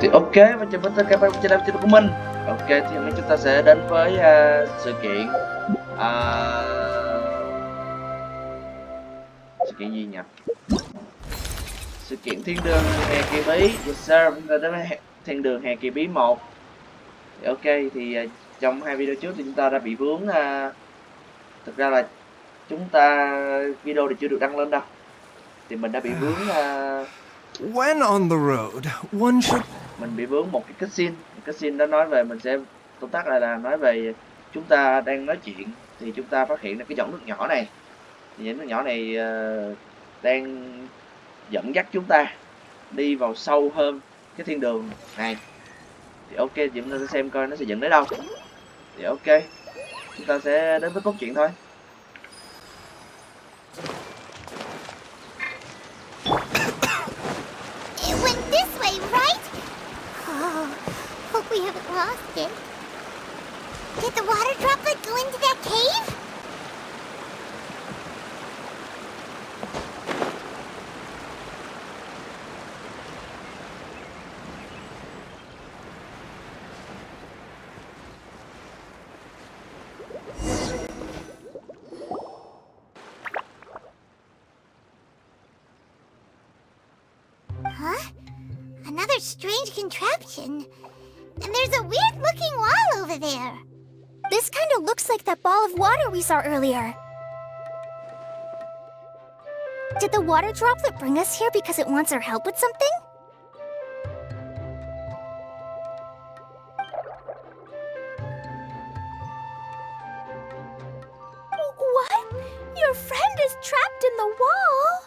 Thì ok, và chào mừng tất cả các bạn trên channel của mình. Ok, thì hôm nay chúng ta sẽ đến với sự kiện sự kiện gì nhỉ? Sự kiện Thiên Đường hè kỳ bí. Yes sir, chúng ta đến với Thiên Đường hè kỳ bí 1. Thì ok, thì trong hai video trước thì chúng ta đã bị vướng thực ra là chúng ta video thì chưa được đăng lên đâu. Thì mình đã bị vướng When on the road, one should... mình bị vướng một cái cutscene đó nói về mình sẽ tóm tắt lại là nói về chúng ta đang nói chuyện thì chúng ta phát hiện ra cái giọt nước nhỏ này, thì những nước nhỏ này đang dẫn dắt chúng ta đi vào sâu hơn cái thiên đường này. Thì ok, chúng ta sẽ xem coi nó sẽ dẫn đến đâu. Thì ok, chúng ta sẽ đến với cốt truyện thôi. It went this way, right? Oh, hope we haven't lost it. Did the water droplet go into that cave? Huh? Another strange contraption. And there's a weird-looking wall over there. This kind of looks like that ball of water we saw earlier. Did the water droplet bring us here because it wants our help with something? What? Your friend is trapped in the wall?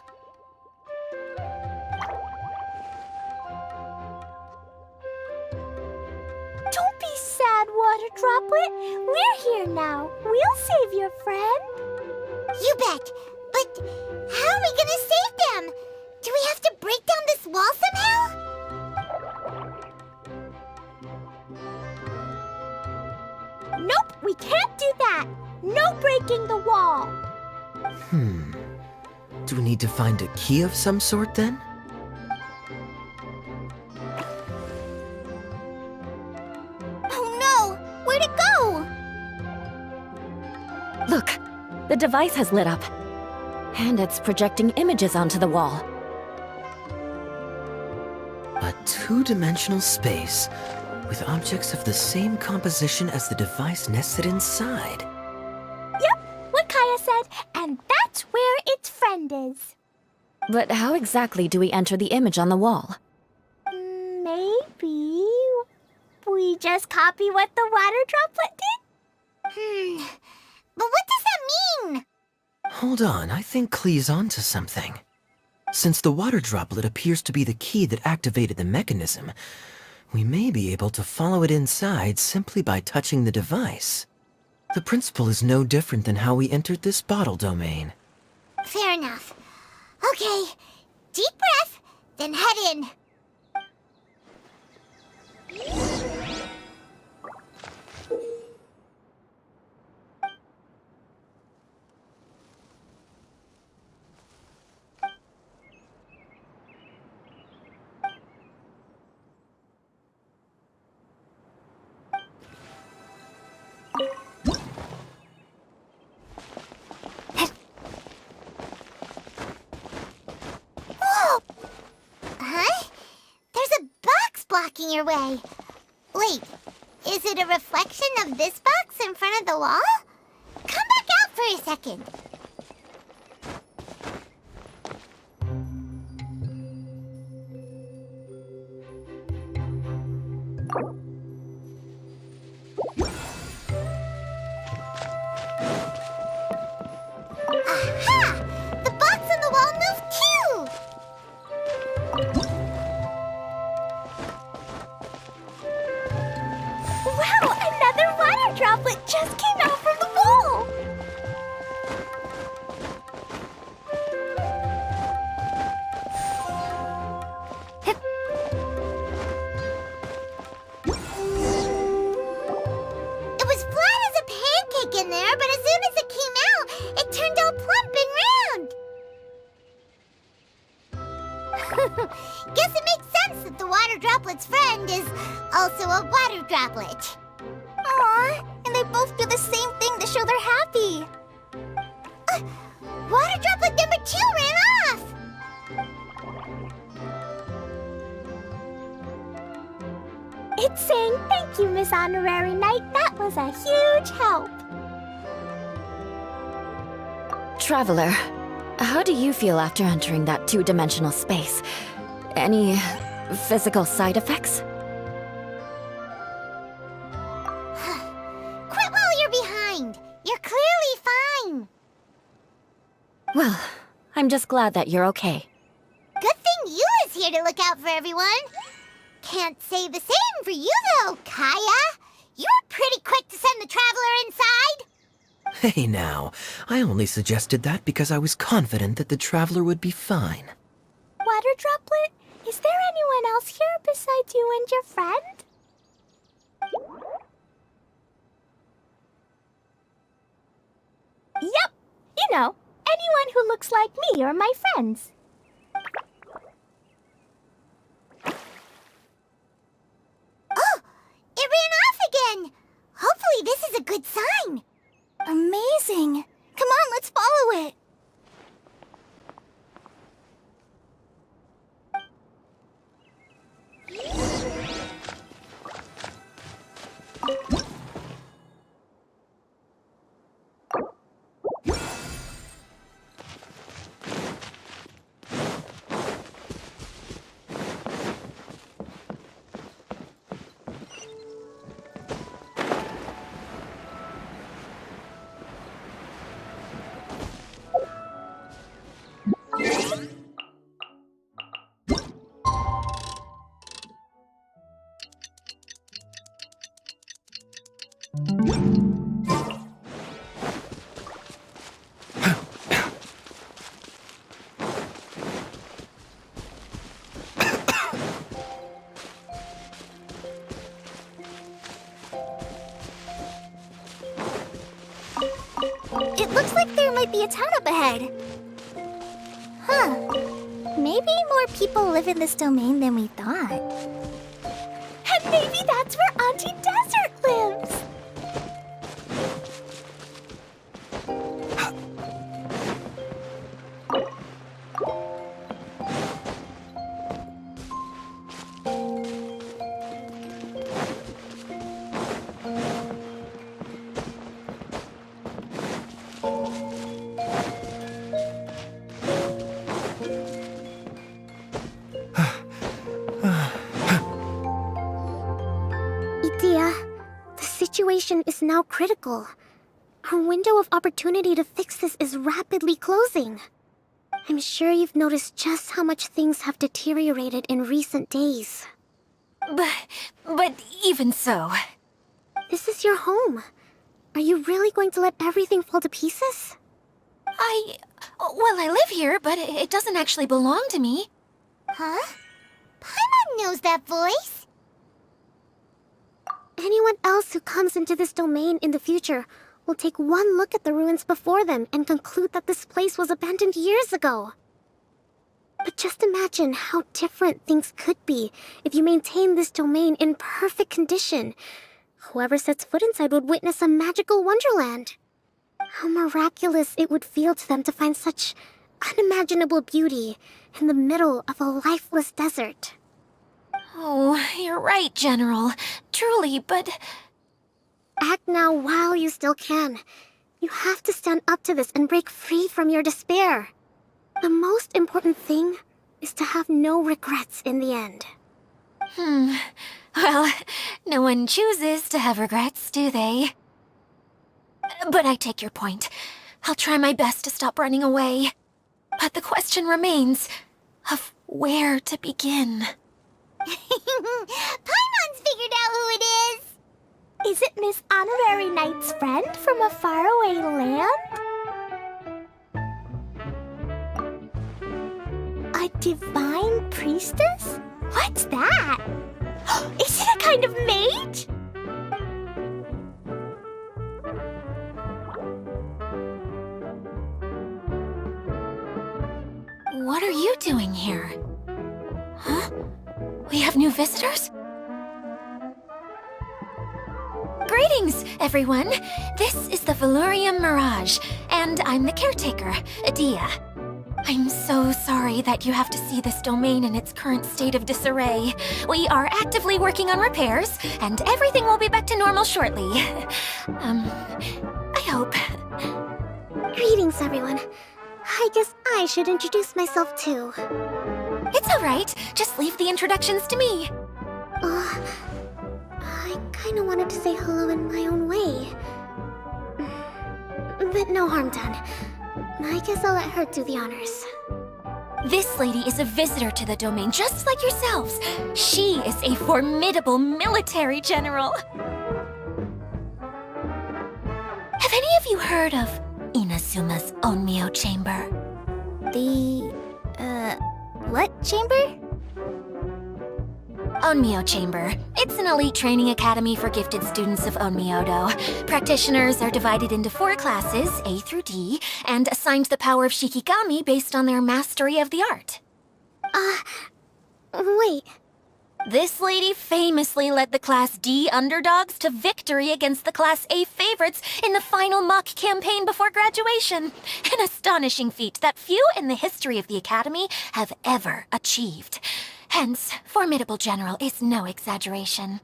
Don't be sad, Water Droplet. We're here now. We'll save your friend. You bet. But how are we gonna save them? Do we have to break down this wall somehow? Nope, we can't do that. No breaking the wall. Do we need to find a key of some sort then? Oh no! Where'd it go? Look, the device has lit up. And it's projecting images onto the wall. A two-dimensional space with objects of the same composition as the device nested inside. Yep, what Kaya said, and that's where its friend is. But how exactly do we enter the image on the wall? Maybe we just copy what the water droplet did? But what does that mean? Hold on, I think Klee's onto something. Since the water droplet appears to be the key that activated the mechanism, we may be able to follow it inside simply by touching the device. The principle is no different than how we entered this bottle domain. Fair enough. Okay, deep breath, then head in. Whoa! Huh? There's a box blocking your way. Wait, is it a reflection of this box in front of the wall? Come back out for a second. Aha! The box on the wall moved too! Wow, another water droplet just came out from the wall! water droplet's friend is also a water droplet. Aw, and they both do the same thing to show they're happy. Water droplet number 2 ran off! It's saying thank you, Miss Honorary Knight. That was a huge help. Traveler, how do you feel after entering that two-dimensional space? Any physical side effects? Quit while you're behind. You're clearly fine. Well, I'm just glad that you're okay. Good thing you is here to look out for everyone. Can't say the same for you, though, Kaya. You were pretty quick to send the traveler inside. Hey now, I only suggested that because I was confident that the traveler would be fine. Water Droplet, is there anyone else here besides you and your friend? Yep, you know, anyone who looks like me or my friends. Oh, it ran off again. Hopefully this is a good sign. Amazing. Come on, let's follow it. It looks like there might be a town up ahead. Huh. Maybe more people live in this domain than we thought. And maybe that's where Auntie Desert lives. The situation is now critical. Our window of opportunity to fix this is rapidly closing. I'm sure you've noticed just how much things have deteriorated in recent days. But even so... This is your home. Are you really going to let everything fall to pieces? Well, I live here, but it doesn't actually belong to me. Huh? Paimon knows that voice. Anyone else who comes into this domain in the future will take one look at the ruins before them and conclude that this place was abandoned years ago. But just imagine how different things could be if you maintain this domain in perfect condition. Whoever sets foot inside would witness a magical wonderland. How miraculous it would feel to them to find such unimaginable beauty in the middle of a lifeless desert. Oh, you're right, General. Truly, but... Act now while you still can. You have to stand up to this and break free from your despair. The most important thing is to have no regrets in the end. Well, no one chooses to have regrets, do they? But I take your point. I'll try my best to stop running away. But the question remains of where to begin. Paimon's figured out who it is. Is it Miss Honorary Knight's friend from a faraway land? A divine priestess? What's that? Is it a kind of mage? What are you doing here? Huh? We have new visitors? Greetings, everyone. This is the Valurium Mirage, and I'm the caretaker, Adia. I'm so sorry that you have to see this domain in its current state of disarray. We are actively working on repairs, and everything will be back to normal shortly. I hope. Greetings, everyone. I guess I should introduce myself too. It's all right. Just leave the introductions to me. I kinda wanted to say hello in my own way. But no harm done. I guess I'll let her do the honors. This lady is a visitor to the domain, just like yourselves. She is a formidable military general. Have any of you heard of Inazuma's Onmyo Chamber? What chamber? Onmyo Chamber. It's an elite training academy for gifted students of Onmyodo. Practitioners are divided into 4 classes, A through D, and assigned the power of Shikigami based on their mastery of the art. Wait. This lady famously led the Class D underdogs to victory against the Class A favorites in the final mock campaign before graduation. An astonishing feat that few in the history of the Academy have ever achieved. Hence, formidable general is no exaggeration.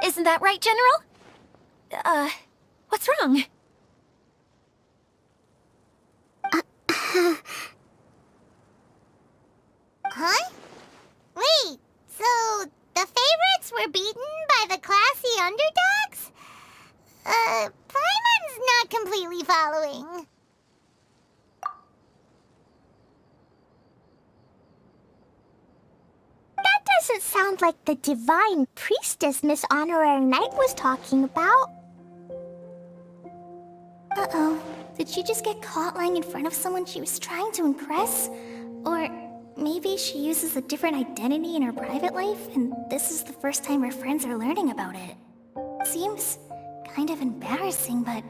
Isn't that right, General? What's wrong? Huh? Wait, so the favorites were beaten by the classy underdogs? Paimon's not completely following. That doesn't sound like the divine priestess Miss Honorary Knight was talking about. Uh-oh. Did she just get caught lying in front of someone she was trying to impress? Or maybe she uses a different identity in her private life, and this is the first time her friends are learning about it. Seems kind of embarrassing, but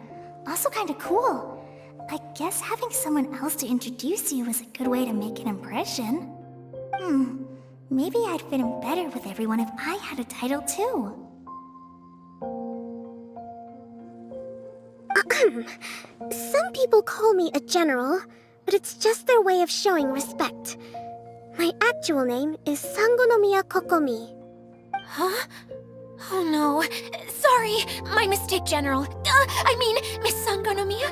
also kind of cool. I guess having someone else to introduce you is a good way to make an impression. Maybe I'd fit in better with everyone if I had a title too. Some people call me a general, but it's just their way of showing respect. My actual name is Sangonomiya Kokomi. Huh? Oh no. Sorry, my mistake, General. I mean, Miss Sangonomiya.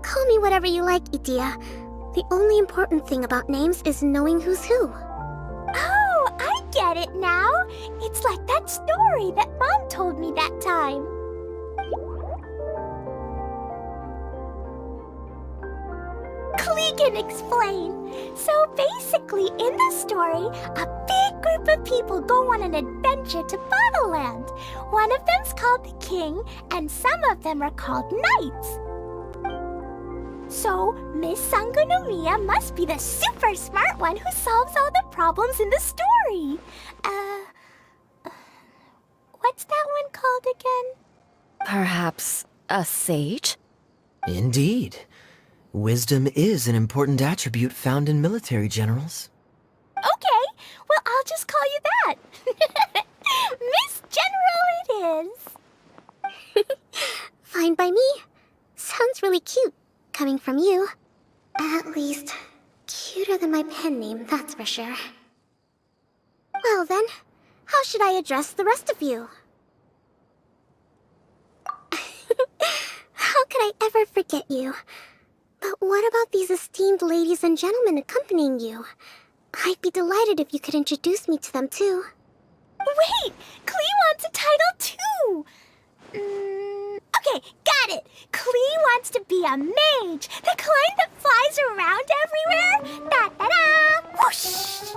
Call me whatever you like, Idia. The only important thing about names is knowing who's who. Oh, I get it now. It's like that story that Mom told me that time. Klee can explain. So basically, in the story, a big group of people go on an adventure to Bottleland. One of them's called the King, and some of them are called Knights. So, Miss Sangonomiya must be the super smart one who solves all the problems in the story. What's that one called again? Perhaps a sage? Indeed. Wisdom is an important attribute found in military generals. Okay, well, I'll just call you that. Miss General it is. Fine by me. Sounds really cute, coming from you. At least, cuter than my pen name, that's for sure. Well then, how should I address the rest of you? How could I ever forget you? But what about these esteemed ladies and gentlemen accompanying you? I'd be delighted if you could introduce me to them too. Wait, Klee wants a title too. Okay, got it. Klee wants to be a mage, the kind that flies around everywhere. Da-da-da! Whoosh!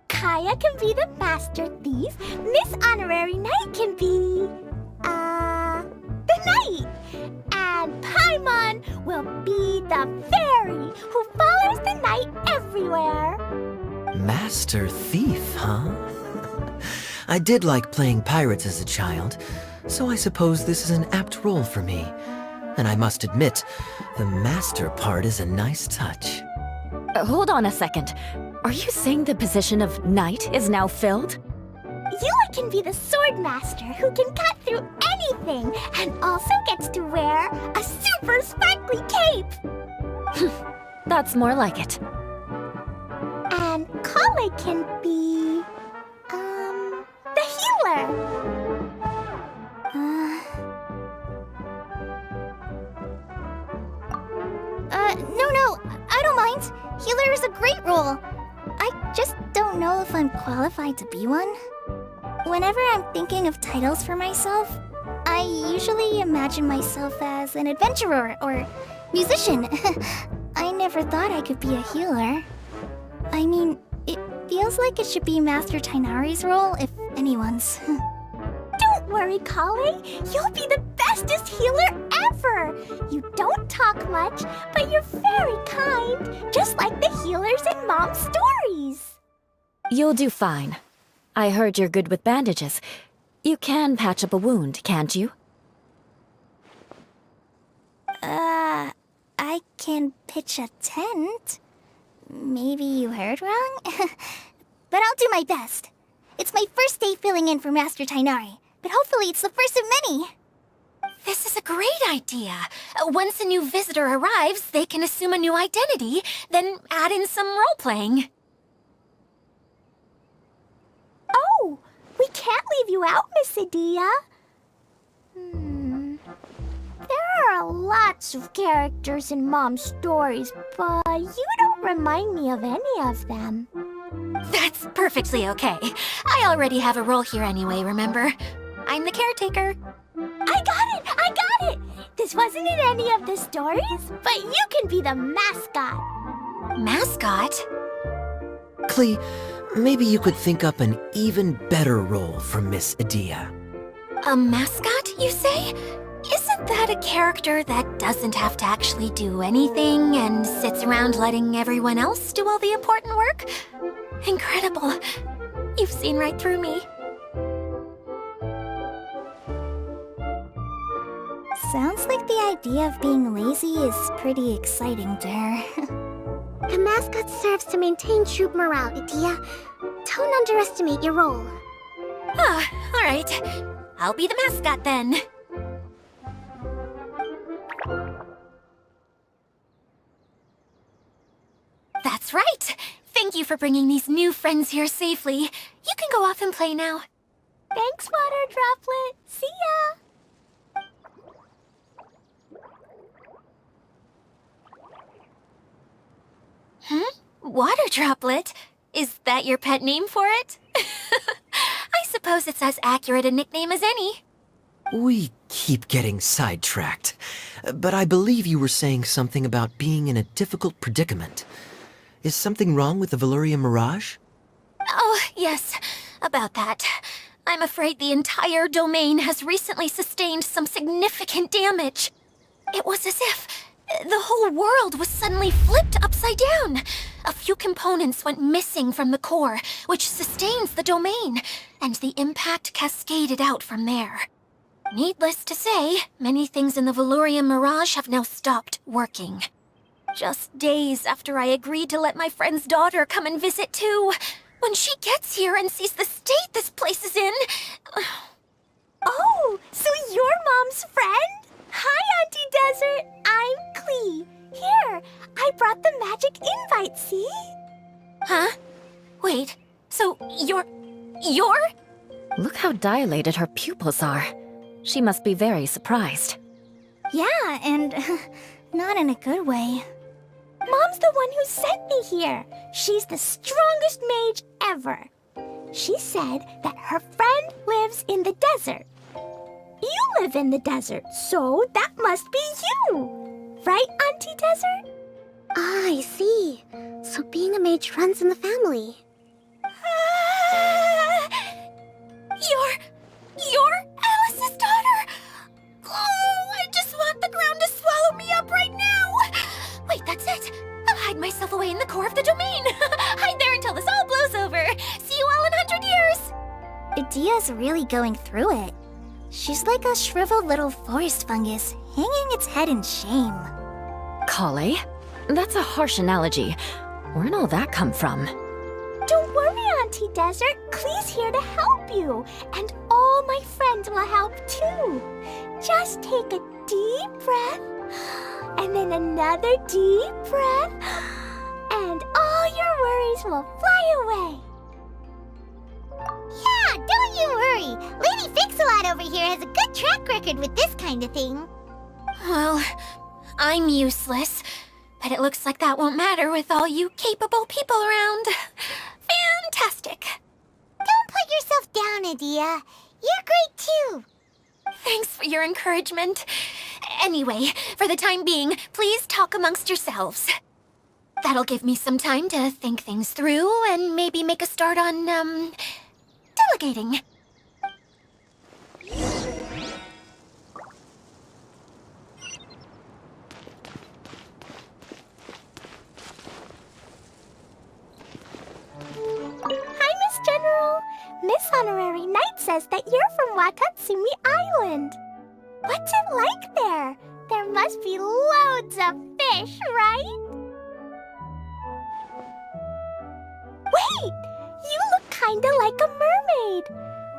Kaya can be the master thief. Miss Honorary Knight can be... the knight. And Paimon will be the fairy who follows the knight everywhere. Master thief, huh? I did like playing pirates as a child, so I suppose this is an apt role for me. And I must admit, the master part is a nice touch. Hold on a second. Are you saying the position of knight is now filled? Yula can be the sword master who can cut through anything and also gets to wear a super sparkly cape. That's more like it. And Kale can be... the healer. No, I don't mind. Healer is a great role. I just don't know if I'm qualified to be one. Whenever I'm thinking of titles for myself, I usually imagine myself as an adventurer or musician. I never thought I could be a healer. I mean, it feels like it should be Master Tainari's role, if anyone's. Don't worry, Kale. You'll be the bestest healer ever! You don't talk much, but you're very kind, just like the healers in Mom's stories. You'll do fine. I heard you're good with bandages. You can patch up a wound, can't you? I can pitch a tent. Maybe you heard wrong? But I'll do my best. It's my first day filling in for Master Tainari, but hopefully it's the first of many. This is a great idea. Once a new visitor arrives, they can assume a new identity, then add in some role-playing. Oh, we can't leave you out, Miss Adia. There are lots of characters in Mom's stories, but you don't remind me of any of them. That's perfectly okay. I already have a role here anyway, remember? I'm the caretaker. I got it! This wasn't in any of the stories, but you can be the mascot. Mascot? Klee, maybe you could think up an even better role for Miss Adia. A mascot, you say? Isn't that a character that doesn't have to actually do anything and sits around letting everyone else do all the important work? Incredible. You've seen right through me. Sounds like the idea of being lazy is pretty exciting to her. The mascot serves to maintain troop morale, Adia. Don't underestimate your role. Ah, all right. I'll be the mascot then. That's right. Thank you for bringing these new friends here safely. You can go off and play now. Thanks, Water Droplet. See ya! Water Droplet? Is that your pet name for it? I suppose it's as accurate a nickname as any. We keep getting sidetracked, but I believe you were saying something about being in a difficult predicament. Is something wrong with the Veluria Mirage? Oh, yes, about that. I'm afraid the entire domain has recently sustained some significant damage. It was as if the whole world was suddenly flipped upside down. A few components went missing from the core, which sustains the domain, and the impact cascaded out from there. Needless to say, many things in the Veluria Mirage have now stopped working. Just days after I agreed to let my friend's daughter come and visit too. When she gets here and sees the state this place is in... Oh, so you're Mom's friend? Hi, Auntie Desert. I'm Klee. Here, I brought the magic invite, see? Huh? Wait, so you're... Look how dilated her pupils are. She must be very surprised. Yeah, and not in a good way. Mom's the one who sent me here. She's the strongest mage ever. She said that her friend lives in the desert. You live in the desert, so that must be you. Right, Auntie Desert? Ah, I see. So being a mage runs in the family. You're Alice's daughter? Oh, I just want the ground to swallow me up right now. Wait, that's it. I'll hide myself away in the core of the domain. Hide there until this all blows over. See you all in 100 years. Adia's really going through it. She's like a shriveled little forest fungus, hanging its head in shame. Kale? That's a harsh analogy. Where'd all that come from? Don't worry, Auntie Desert. Klee's here to help you. And all my friends will help too. Just take a deep breath. And then another deep breath. And all your worries will fly away. Yeah, don't you worry. Lady Fix-A-Lot over here has a good track record with this kind of thing. Well, I'm useless, but it looks like that won't matter with all you capable people around. Fantastic. Don't put yourself down, Adia. You're great too. Thanks for your encouragement. Anyway, for the time being, please talk amongst yourselves. That'll give me some time to think things through and maybe make a start on, delegating. Hi, Miss General. Miss Honorary Knight says that you're from Watatsumi Island. What's it like there? There must be loads of fish, right? Wait! You look kinda like a mermaid.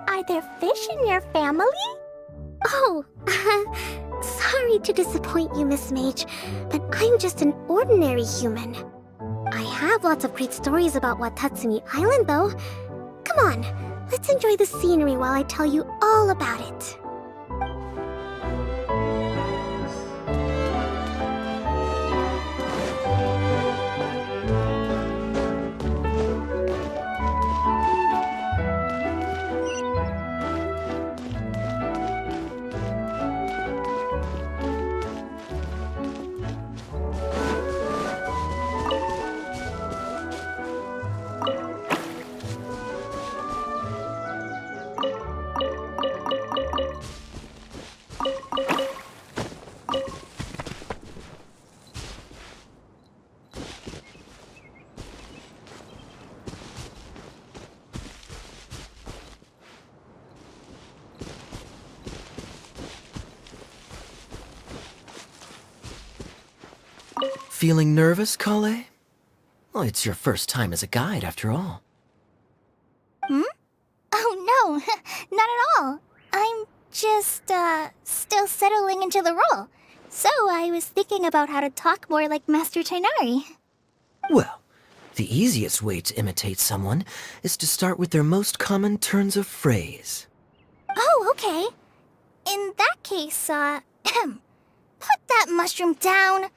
Are there fish in your family? Oh, sorry to disappoint you, Miss Mage, but I'm just an ordinary human. I have lots of great stories about Watatsumi Island, though. Come on, let's enjoy the scenery while I tell you all about it. Feeling nervous, Kale? Well, it's your first time as a guide, after all. Oh no, not at all. I'm just, still settling into the role. So I was thinking about how to talk more like Master Tainari. Well, the easiest way to imitate someone is to start with their most common turns of phrase. Oh, okay. In that case, put that mushroom down.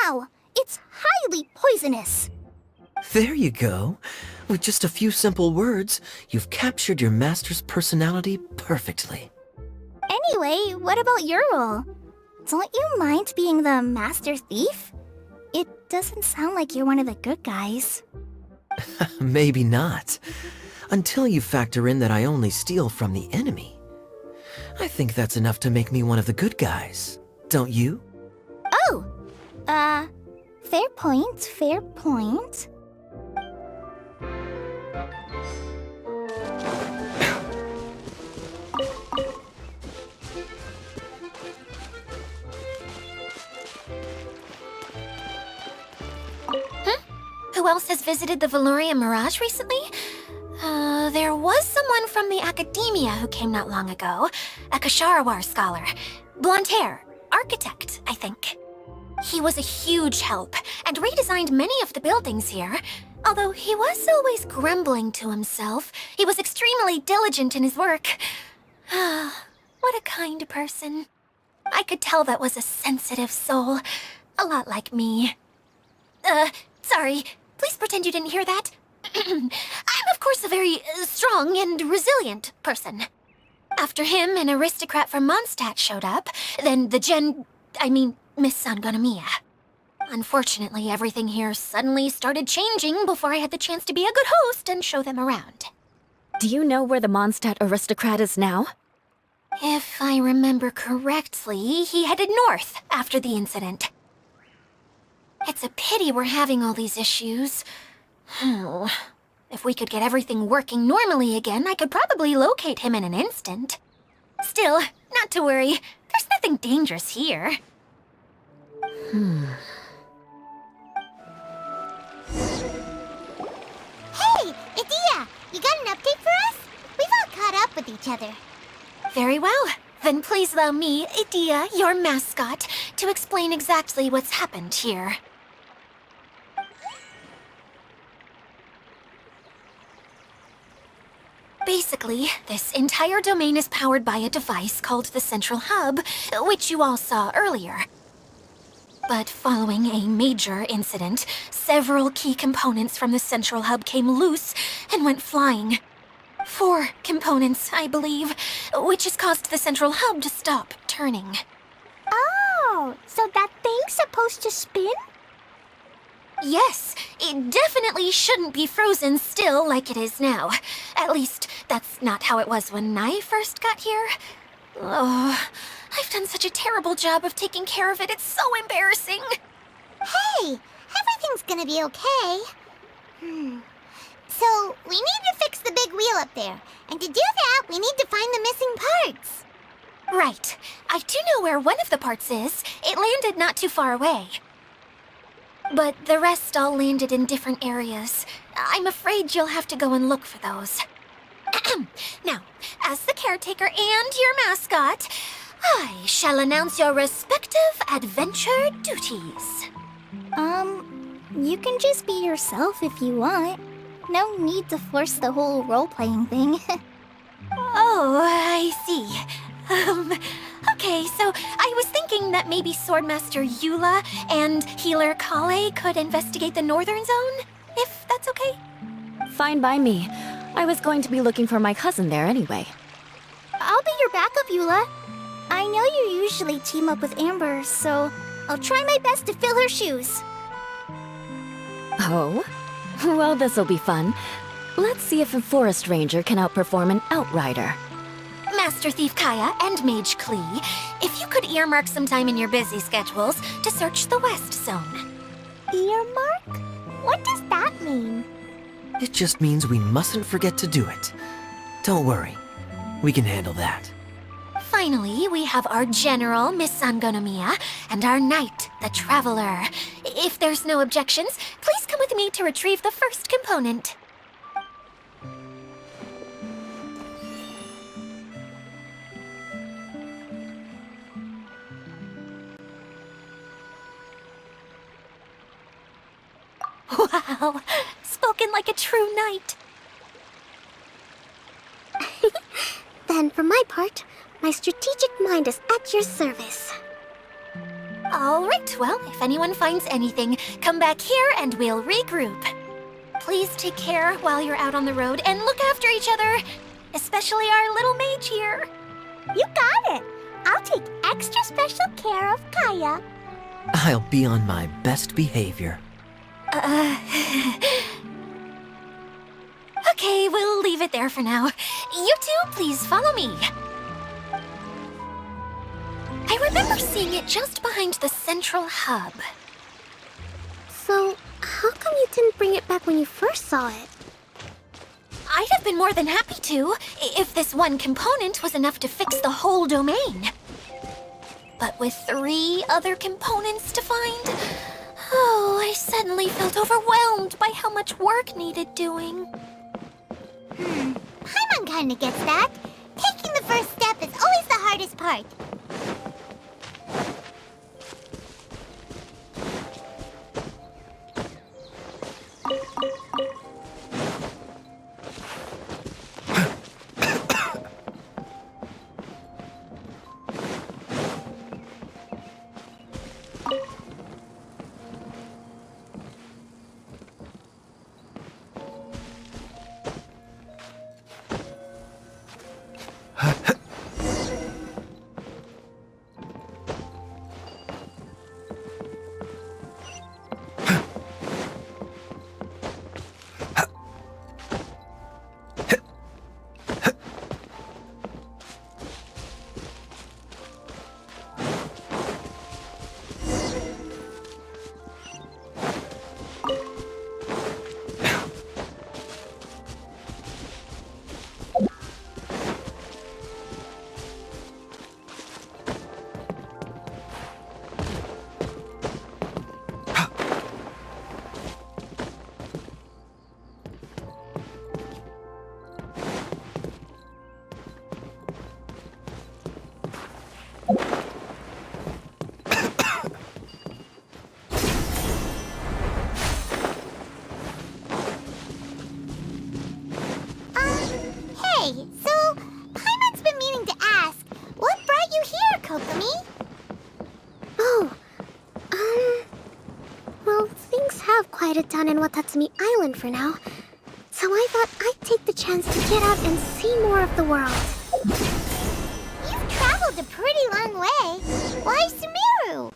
Now, it's highly poisonous. There you go. With just a few simple words, you've captured your master's personality perfectly. Anyway, what about your role? Don't you mind being the master thief? It doesn't sound like you're one of the good guys. Maybe not. Until you factor in that I only steal from the enemy. I think that's enough to make me one of the good guys. Don't you? Oh! Fair point, fair point. Who else has visited the Veloria Mirage recently? There was someone from the academia who came not long ago. A Kasharawar scholar. Blonde hair. Architect, I think. He was a huge help, and redesigned many of the buildings here. Although he was always grumbling to himself, he was extremely diligent in his work. What a kind person. I could tell that was a sensitive soul. A lot like me. Sorry. Please pretend you didn't hear that. I'm, of course, a very strong and resilient person. After him, an aristocrat from Mondstadt showed up, then Miss Sangonomiya. Unfortunately, everything here suddenly started changing before I had the chance to be a good host and show them around. Do you know where the Mondstadt aristocrat is now? If I remember correctly, he headed north after the incident. It's a pity we're having all these issues. If we could get everything working normally again, I could probably locate him in an instant. Still, not to worry. There's nothing dangerous here. Hey, Idia, you got an update for us? We've all caught up with each other. Very well. Then please allow me, Idia, your mascot, to explain exactly what's happened here. Basically, this entire domain is powered by a device called the Central Hub, which you all saw earlier. But following a major incident, several key components from the Central Hub came loose and went flying. 4 components, I believe, which has caused the Central Hub to stop turning. Oh, so that thing's supposed to spin? Yes, it definitely shouldn't be frozen still like it is now. At least, that's not how it was when I first got here. Oh, I've done such a terrible job of taking care of it, it's so embarrassing. Hey, everything's gonna be okay. So, we need to fix the big wheel up there. And to do that, we need to find the missing parts. Right. I do know where one of the parts is. It landed not too far away. But the rest all landed in different areas. I'm afraid you'll have to go and look for those. Now, as the caretaker and your mascot, I shall announce your respective adventure duties. You can just be yourself if you want. No need to force the whole role-playing thing. Oh, I see. Okay, so I was thinking that maybe Swordmaster Eula and Healer Kale could investigate the northern zone, if that's okay? Fine by me. I was going to be looking for my cousin there anyway. I'll be your backup, Eula. I know you usually team up with Amber, so I'll try my best to fill her shoes. Oh? Well, this'll be fun. Let's see if a forest ranger can outperform an outrider. Master Thief Kaya and Mage Klee, if you could earmark some time in your busy schedules to search the West Zone. Earmark? What does that mean? It just means we mustn't forget to do it. Don't worry. We can handle that. Finally, we have our General, Miss Sangonomiya, and our Knight, the Traveler. If there's no objections, please come with me to retrieve the first component. Wow, spoken like a true knight. Then, for my part, my strategic mind is at your service. All right, well, if anyone finds anything, come back here and we'll regroup. Please take care while you're out on the road and look after each other, especially our little mage here. You got it. I'll take extra special care of Kaya. I'll be on my best behavior. Okay, we'll leave it there for now. You two, please follow me. I remember seeing it just behind the Central Hub. So, how come you didn't bring it back when you first saw it? I'd have been more than happy to, if this one component was enough to fix the whole domain. But with 3 other components to find, oh, I suddenly felt overwhelmed by how much work needed doing. Paimon kinda gets that. Taking the first step is always the hardest part. have quieted down in Watatsumi Island for now, so I thought I'd take the chance to get out and see more of the world. You've traveled a pretty long way. Why Sumeru?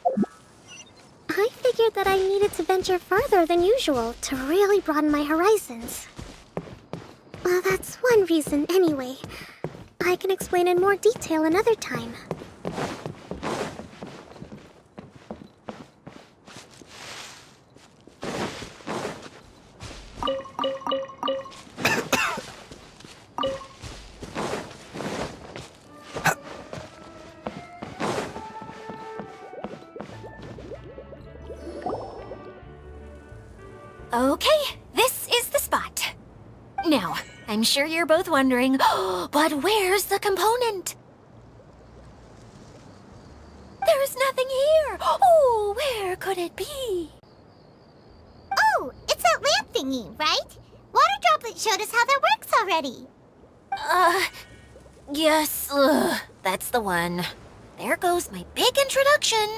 I figured that I needed to venture further than usual to really broaden my horizons. Well, that's one reason anyway. I can explain in more detail another time. Okay, this is the spot. Now, I'm sure you're both wondering, but where's the component? There's nothing here. Oh, where could it be? Oh, it's that lamp thingy, right? Water Droplet showed us how that works already. Yes, that's the one. There goes my big introduction.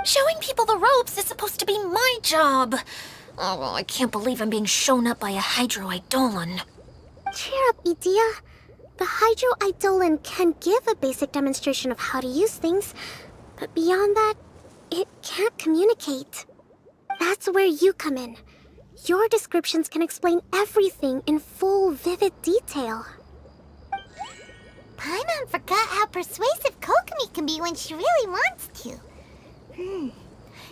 Showing people the ropes is supposed to be my job. Oh, I can't believe I'm being shown up by a Hydro-Eidolon. Cheer up, Idia. The Hydro-Eidolon can give a basic demonstration of how to use things, but beyond that, it can't communicate. That's where you come in. Your descriptions can explain everything in full, vivid detail. Paimon forgot how persuasive Kokomi can be when she really wants to.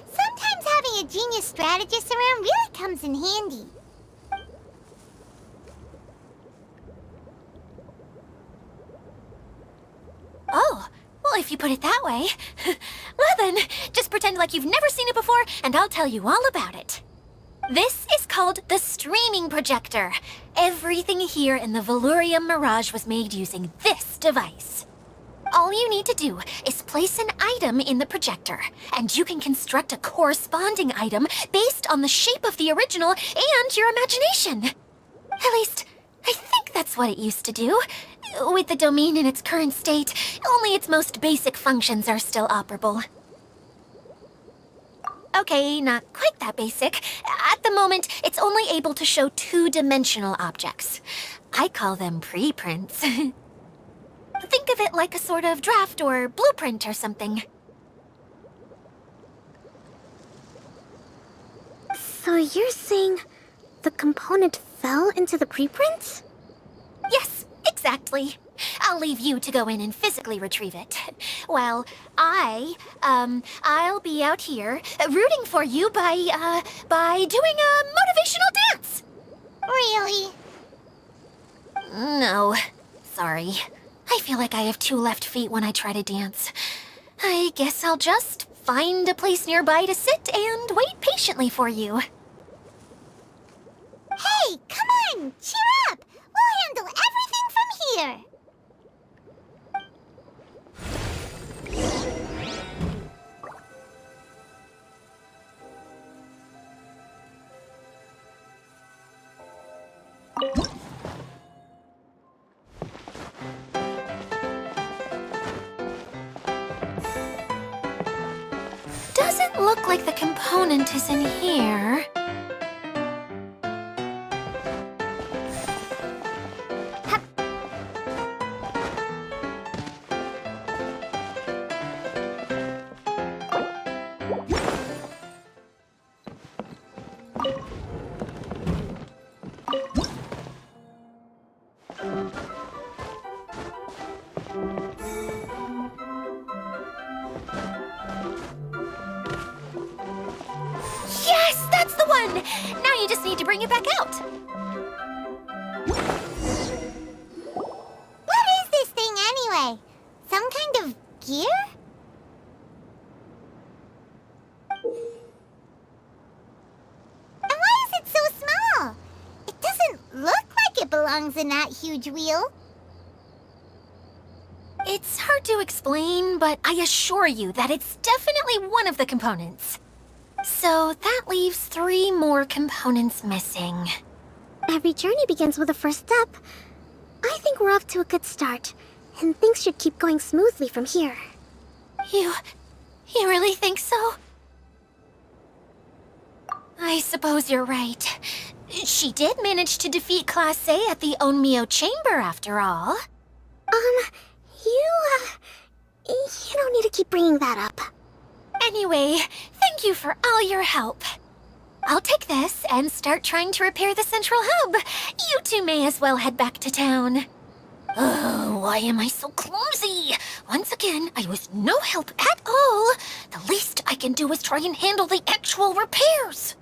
Sometimes having a genius strategist around really comes in handy. Oh, well, if you put it that way. Well then, just pretend like you've never seen it before, and I'll tell you all about it. This is called the streaming projector. Everything here in the Velurium Mirage was made using this device. All you need to do is place an item in the projector, and you can construct a corresponding item based on the shape of the original and your imagination. At least, I think that's what it used to do. With the domain in its current state, only its most basic functions are still operable. Okay, not quite that basic. At the moment, it's only able to show two-dimensional objects. I call them preprints. Think of it like a sort of draft or blueprint or something. So you're saying the component fell into the preprints? Yes, exactly. I'll leave you to go in and physically retrieve it. While I'll be out here rooting for you by doing a motivational dance. Really? No, sorry. I feel like I have two left feet when I try to dance. I guess I'll just find a place nearby to sit and wait patiently for you. Hey, come on! Cheer up! We'll handle everything from here! Doesn't look like the component is in here. Yes, that's the one! Now you just need to bring it back out. What is this thing anyway? Some kind of gear? And why is it so small? It doesn't look like it belongs in that huge wheel. It's hard to explain, but I assure you that it's definitely one of the components. So that leaves 3 more components missing. Every journey begins with a first step. I think we're off to a good start, and things should keep going smoothly from here. You really think so? I suppose suppose you're right. She did manage to defeat Class A at the Onmyo Chamber, after all. You don't need to keep bringing that up. Anyway, thank you for all your help. I'll take this and start trying to repair the central hub. You two may as well head back to town. Oh, why am I so clumsy? Once again, I was no help at all. The least I can do is try and handle the actual repairs.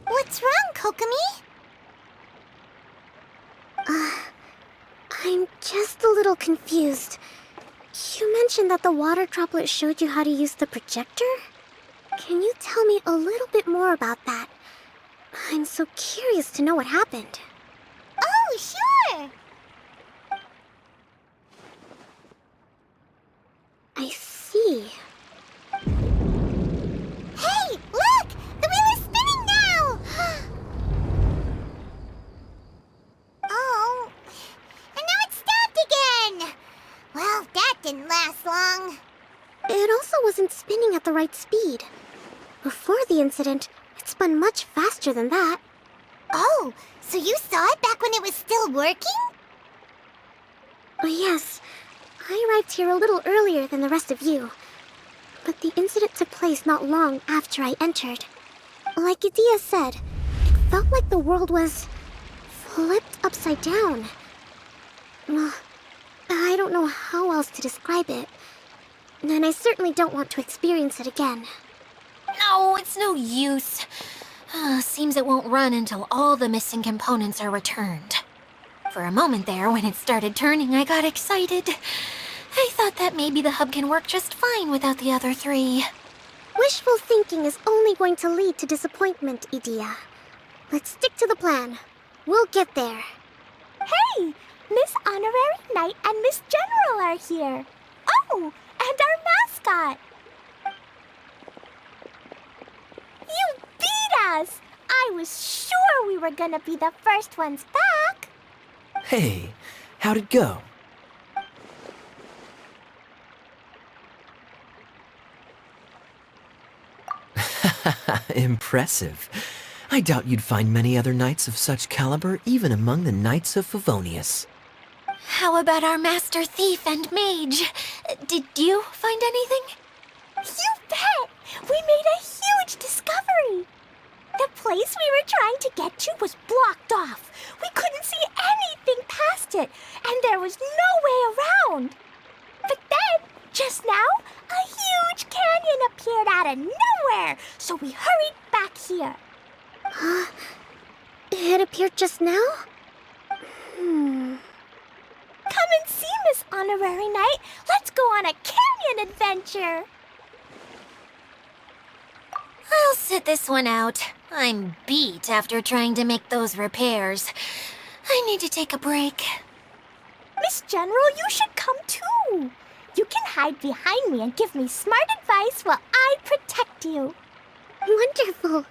What's wrong, Kokomi? I'm just a little confused. You mentioned that the water droplet showed you how to use the projector? Can you tell me a little bit more about that? I'm so curious to know what happened. Oh, sure! I see. Hey, look! The wheel is spinning now! Oh, and now it's stopped again! Well, that didn't last long. It also wasn't spinning at the right speed. Before the incident, it spun much faster than that. Oh, so you saw it back when it was still working? Oh, yes. I arrived here a little earlier than the rest of you. But the incident took place not long after I entered. Like Idia said, it felt like the world was flipped upside down. Well, I don't know how else to describe it. And I certainly don't want to experience it again. No, it's no use. Seems it won't run until all the missing components are returned. For a moment there, when it started turning, I got excited. I thought that maybe the hub can work just fine without the other three. Wishful thinking is only going to lead to disappointment, Idia. Let's stick to the plan. We'll get there. Hey! Miss Honorary Knight and Miss General are here. Oh, and our mascot. You beat us! I was sure we were gonna be the first ones back. Hey, how'd it go? Impressive. I doubt you'd find many other knights of such caliber even among the Knights of Favonius. How about our master thief and mage? Did you find anything? You bet! We made a huge discovery. The place we were trying to get to was blocked off. We couldn't see anything past it, and there was no way around. But then, just now, a huge canyon appeared out of nowhere, so we hurried back here. It appeared just now? Come and see, Miss Honorary Knight. Let's go on a canyon adventure. I'll sit this one out. I'm beat after trying to make those repairs. I need to take a break. Miss General, you should come too. You can hide behind me and give me smart advice while I protect you. Wonderful.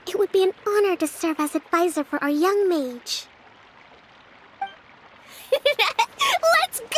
It would be an honor to serve as advisor for our young mage. Let's go!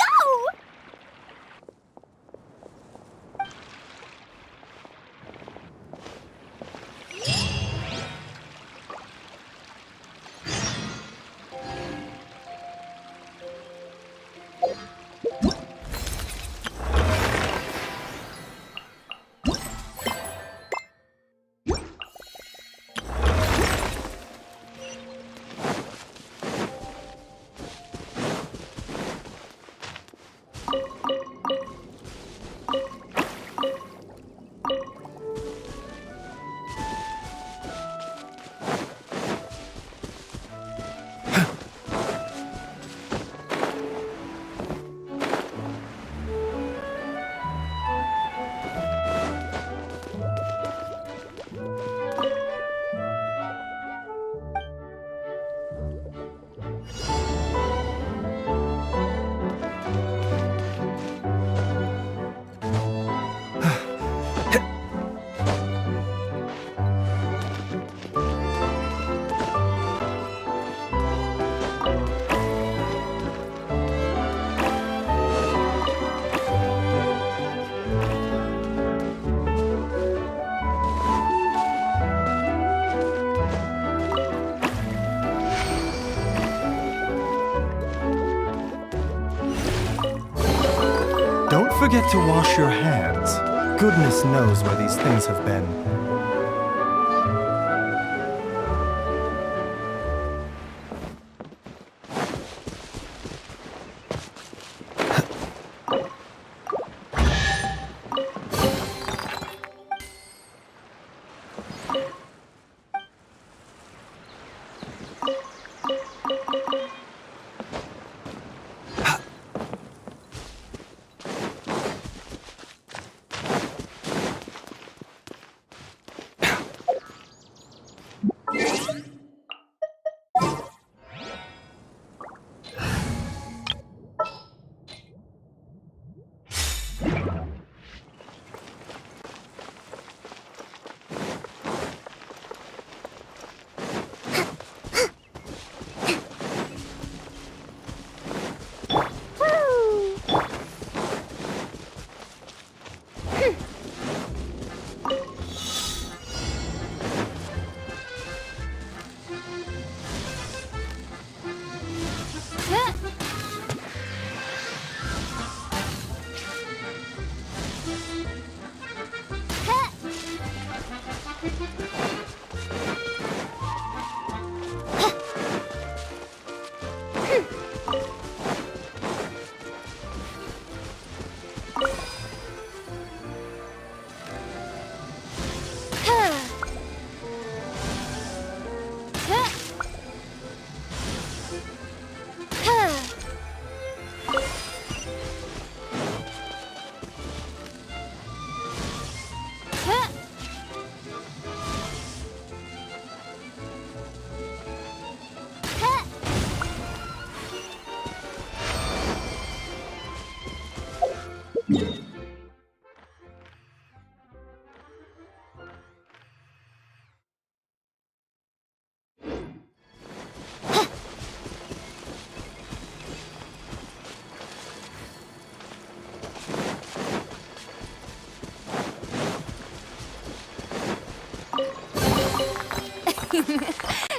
forget to wash your hands. Goodness knows where these things have been.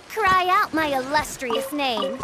Cry out my illustrious name.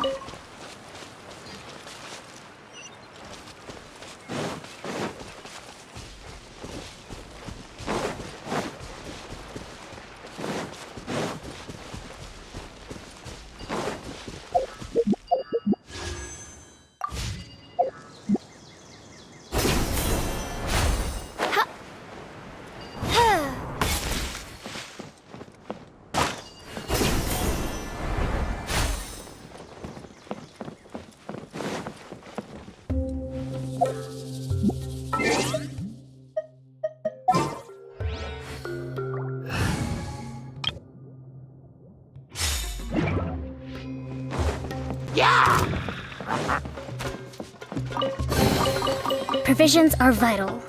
Provisions are vital.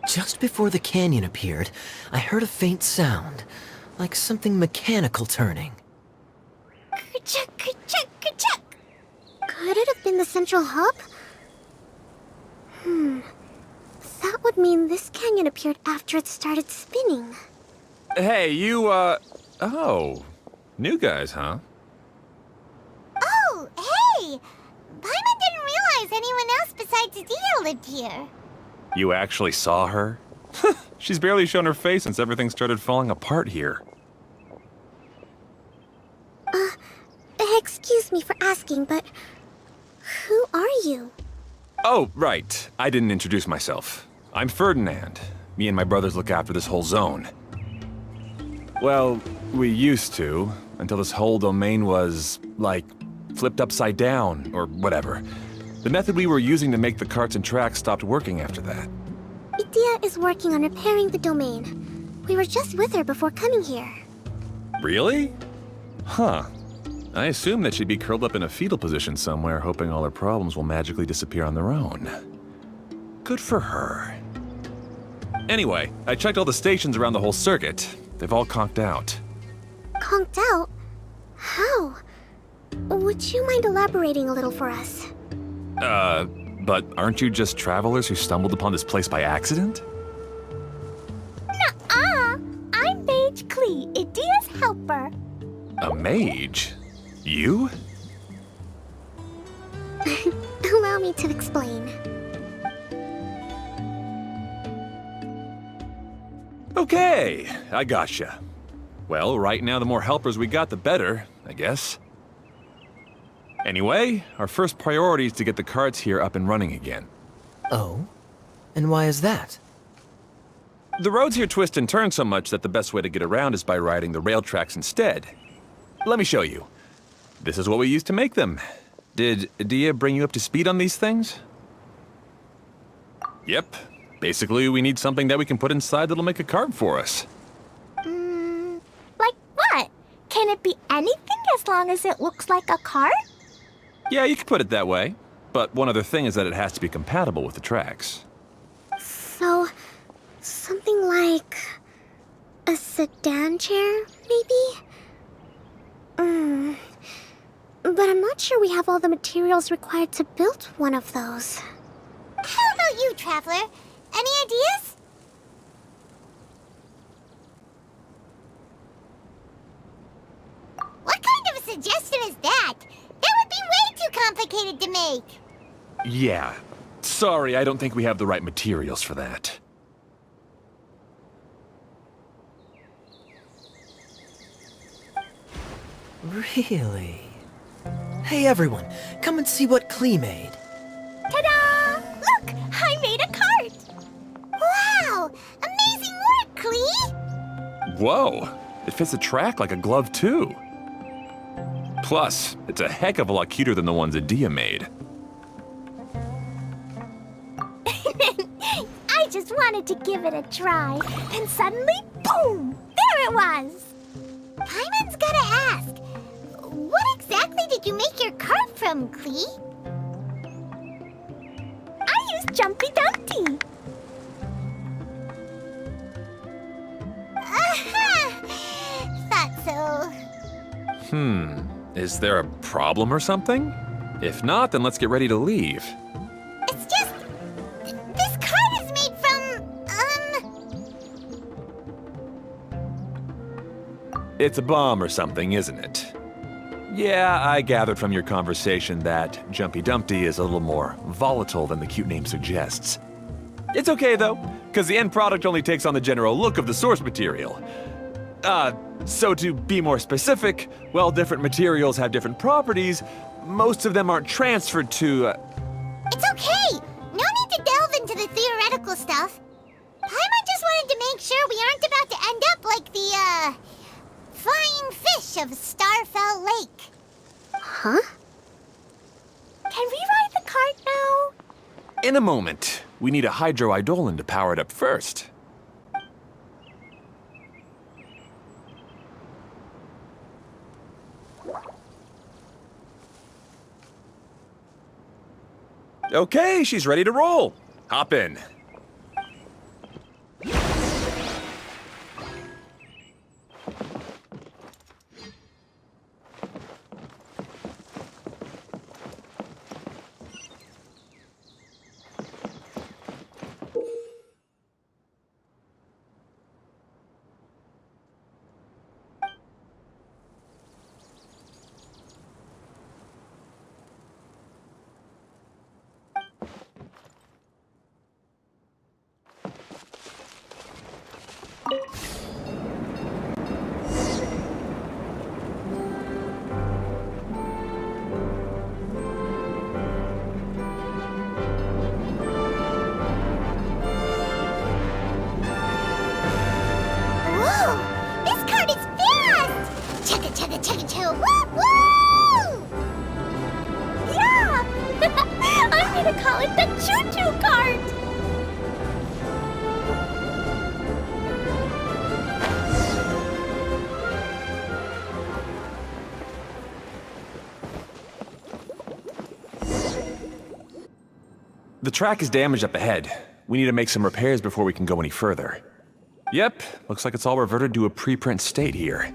Just before the canyon appeared, I heard a faint sound, like something mechanical turning. Ka-chuck, ka-chuck, ka-chuck. Could it have been the central hub? That would mean this canyon appeared after it started spinning. Hey, you, oh. New guys, huh? Oh, hey! Paimon didn't realize anyone else besides Zia lived here. You actually saw her? She's barely shown her face since everything started falling apart here. Excuse me for asking, but who are you? Oh, right. I didn't introduce myself. I'm Ferdinand. Me and my brothers look after this whole zone. Well, we used to, until this whole domain was, like, flipped upside down, or whatever. The method we were using to make the carts and tracks stopped working after that. Idia is working on repairing the domain. We were just with her before coming here. Really? Huh. I assume that she'd be curled up in a fetal position somewhere, hoping all her problems will magically disappear on their own. Good for her. Anyway, I checked all the stations around the whole circuit. They've all conked out. Conked out? How? Would you mind elaborating a little for us? But aren't you just travelers who stumbled upon this place by accident? Nuh-uh! I'm Mage Klee, Idia's helper. A mage? You? Allow me to explain. Okay, I gotcha. Well, right now the more helpers we got, the better, I guess. Anyway, our first priority is to get the carts here up and running again. Oh? And why is that? The roads here twist and turn so much that the best way to get around is by riding the rail tracks instead. Let me show you. This is what we used to make them. Did Idia bring you up to speed on these things? Yep. Basically, we need something that we can put inside that'll make a cart for us. Like what? Can it be anything as long as it looks like a cart? Yeah, you could put it that way. But one other thing is that it has to be compatible with the tracks. So, something like a sedan chair, maybe? But I'm not sure we have all the materials required to build one of those. How about you, Traveler? Any ideas? What kind of a suggestion is that? That would be way too complicated to make. Yeah. Sorry, I don't think we have the right materials for that. Really? Hey everyone, come and see what Klee made. Ta-da! Look! I made a cart! Wow! Amazing work, Klee! Whoa! It fits the track like a glove, too. Plus, it's a heck of a lot cuter than the ones Idia made. I just wanted to give it a try, and suddenly, boom! There it was! Paimon's gotta ask, what exactly did you make your cart from, Klee? I used Jumpy Dumpty. Thought so. Is there a problem or something? If not, then let's get ready to leave. It's just... this cart is made from, It's a bomb or something, isn't it? Yeah, I gathered from your conversation that Jumpy Dumpty is a little more volatile than the cute name suggests. It's okay, though, because the end product only takes on the general look of the source material. So to be more specific, while different materials have different properties, most of them aren't transferred to, It's okay! No need to delve into the theoretical stuff. Paimon just wanted to make sure we aren't about to end up like the, flying fish of Starfell Lake. Huh? Can we ride the cart now? In a moment. We need a hydroidolin to power it up first. Okay, she's ready to roll. Hop in. The track is damaged up ahead. We need to make some repairs before we can go any further. Yep, looks like it's all reverted to a preprint state here.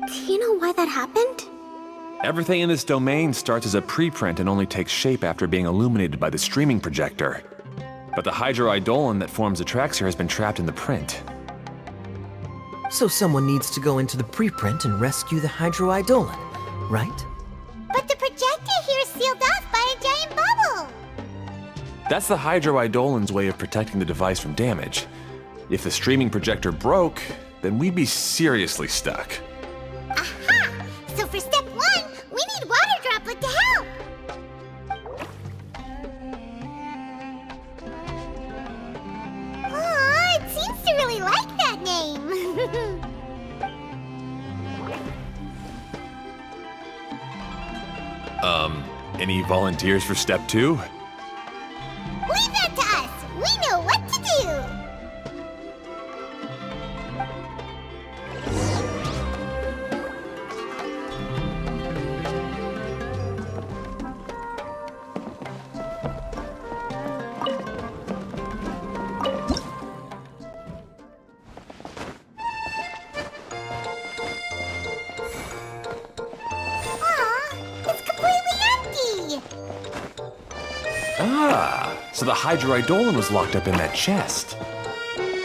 Do you know why that happened? Everything in this domain starts as a preprint and only takes shape after being illuminated by the streaming projector. But the hydroidolin that forms the tracks here has been trapped in the print. So someone needs to go into the preprint and rescue the hydroidolin, right? But the projector here is sealed off by a giant bubble. That's the hydroidolin's way of protecting the device from damage. If the streaming projector broke, then we'd be seriously stuck. Aha! So for step 1, we need water droplet to help. Aw, it seems to really like that name. Any volunteers for step 2? Leave that to us. We know what to do. Aw, it's completely empty. Ah, so the hydroidolin was locked up in that chest. Yay!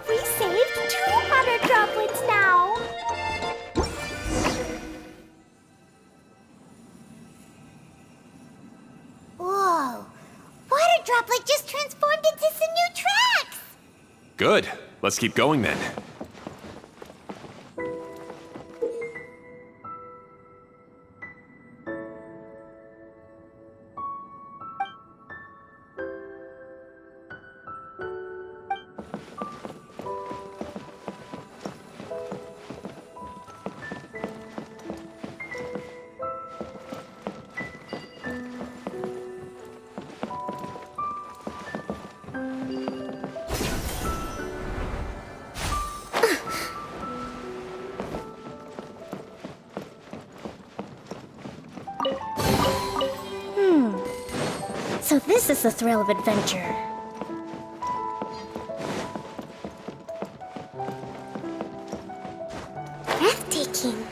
We saved 2 water droplets now. Whoa, water droplet just transformed into some new tracks. Good. Let's keep going then. So this is the thrill of adventure. Breathtaking.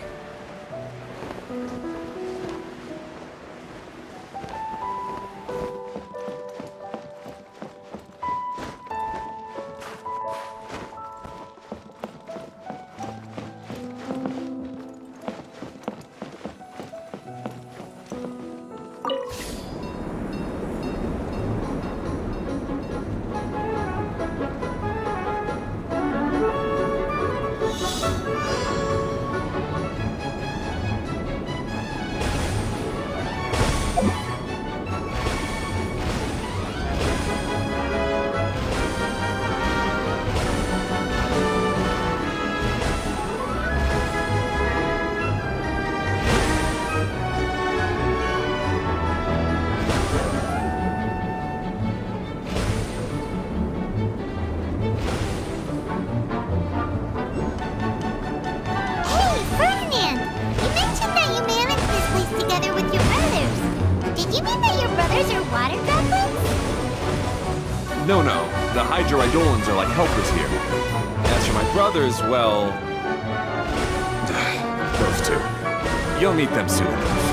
No, the hydroidolins are like helpers here. As for my brothers, well... those two. You'll meet them soon enough.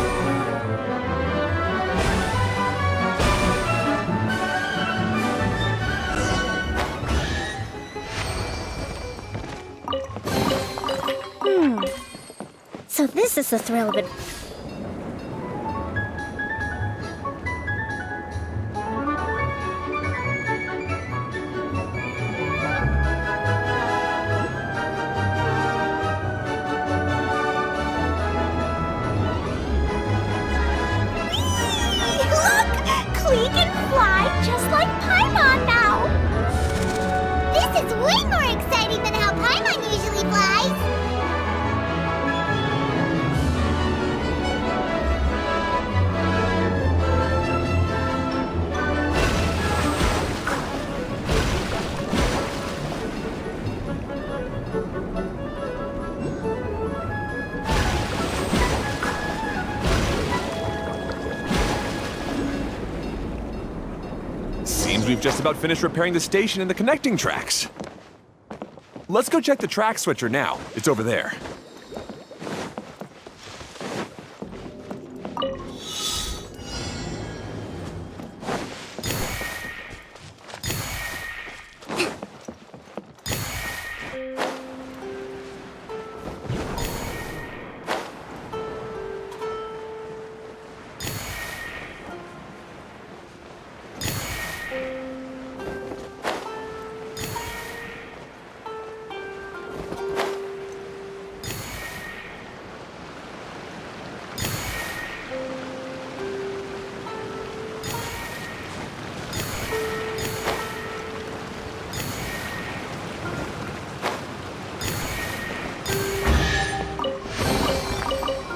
So this is the thrill of it. seems we've just about finished repairing the station and the connecting tracks. Let's go check the track switcher now. It's over there.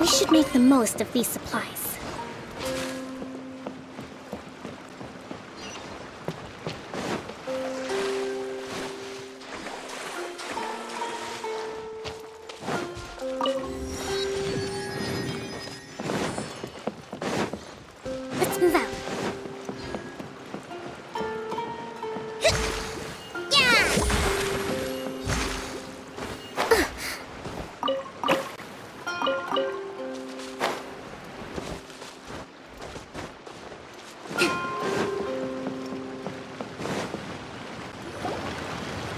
We should make the most of these supplies. Let's move out.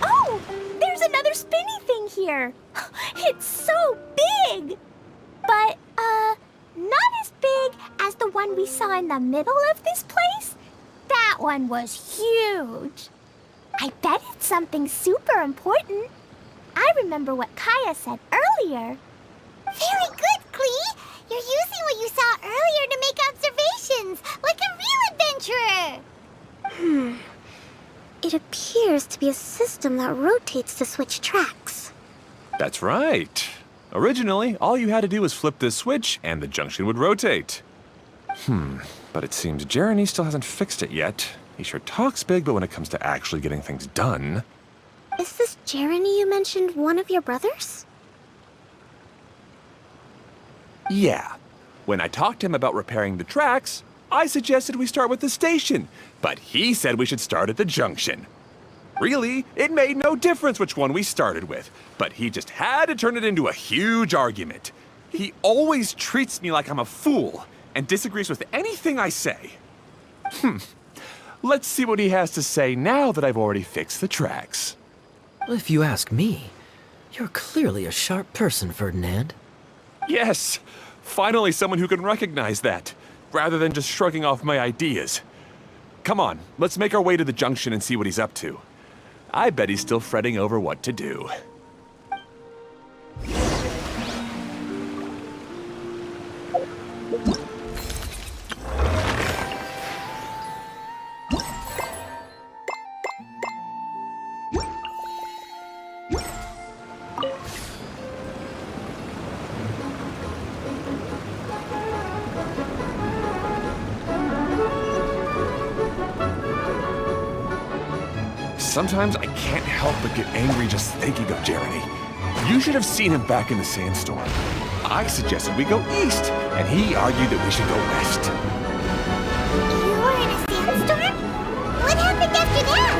Oh, there's another spinny thing here. It's so big. But, not as big as the one we saw in the middle of this place. That one was huge. I bet it's something super important. I remember what Kaya said earlier. Very good, Klee. You're using what you saw earlier to make observations, like a real adventurer. It appears to be a system that rotates to switch tracks. That's right. Originally, all you had to do was flip this switch and the junction would rotate. But it seems Jeremy still hasn't fixed it yet. He sure talks big, but when it comes to actually getting things done... Is this Jeremy you mentioned one of your brothers? Yeah. When I talked to him about repairing the tracks, I suggested we start with the station, but he said we should start at the junction. Really, it made no difference which one we started with, but he just had to turn it into a huge argument. He always treats me like I'm a fool and disagrees with anything I say. Let's see what he has to say now that I've already fixed the tracks. If you ask me, you're clearly a sharp person, Ferdinand. Yes, finally someone who can recognize that, rather than just shrugging off my ideas. Come on, let's make our way to the junction and see what he's up to. I bet he's still fretting over what to do. Sometimes I can't help but get angry just thinking of Jeremy. You should have seen him back in the sandstorm. I suggested we go east, and he argued that we should go west. You were in a sandstorm? What happened after that?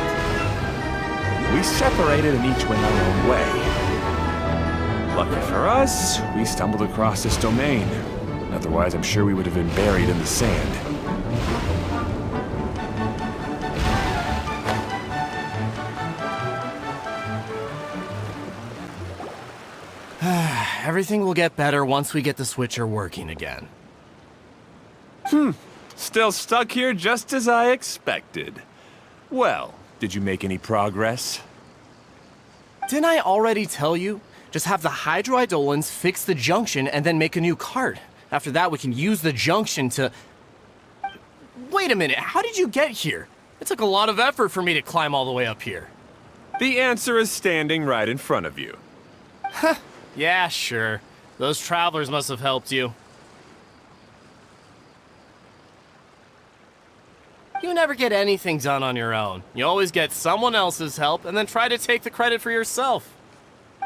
We separated and each went our own way. Lucky for us, we stumbled across this domain. Otherwise, I'm sure we would have been buried in the sand. Everything will get better once we get the switcher working again. Still stuck here just as I expected. Well, did you make any progress? Didn't I already tell you? Just have the hydroidolins fix the junction and then make a new cart. After that, we can use the junction to... Wait a minute, how did you get here? It took a lot of effort for me to climb all the way up here. The answer is standing right in front of you. Yeah, sure. Those travelers must have helped you. You never get anything done on your own. You always get someone else's help and then try to take the credit for yourself.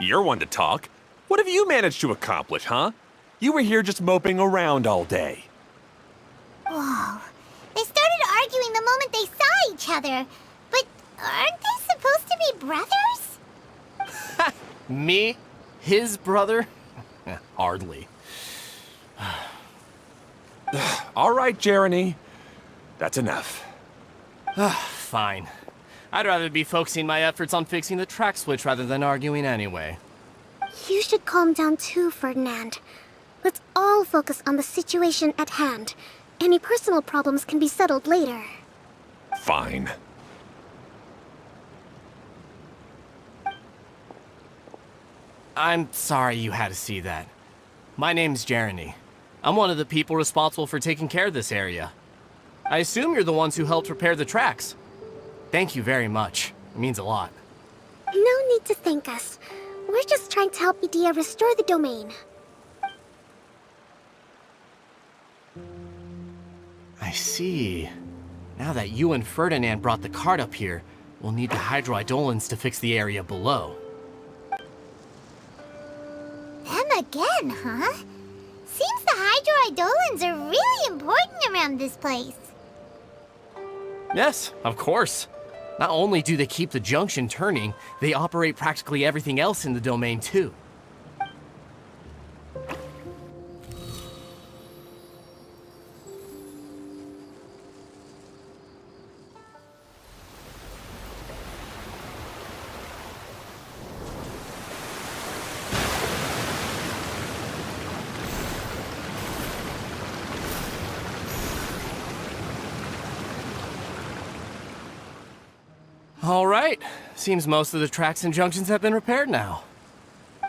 You're one to talk. What have you managed to accomplish, huh? You were here just moping around all day. Whoa. They started arguing the moment they saw each other. But aren't they supposed to be brothers? Me? His brother? Hardly. All right, Jeremy. That's enough. Fine. I'd rather be focusing my efforts on fixing the track switch rather than arguing anyway. You should calm down too, Ferdinand. Let's all focus on the situation at hand. Any personal problems can be settled later. Fine. I'm sorry you had to see that. My name's Jeremy. I'm one of the people responsible for taking care of this area. I assume you're the ones who helped repair the tracks. Thank you very much. It means a lot. No need to thank us. We're just trying to help Idea restore the domain. I see. Now that you and Ferdinand brought the cart up here, we'll need the hydroidolins to fix the area below. Them again, huh? Seems the hydroidolins are really important around this place. Yes, of course. Not only do they keep the junction turning, they operate practically everything else in the domain too. All right. Seems most of the tracks and junctions have been repaired now.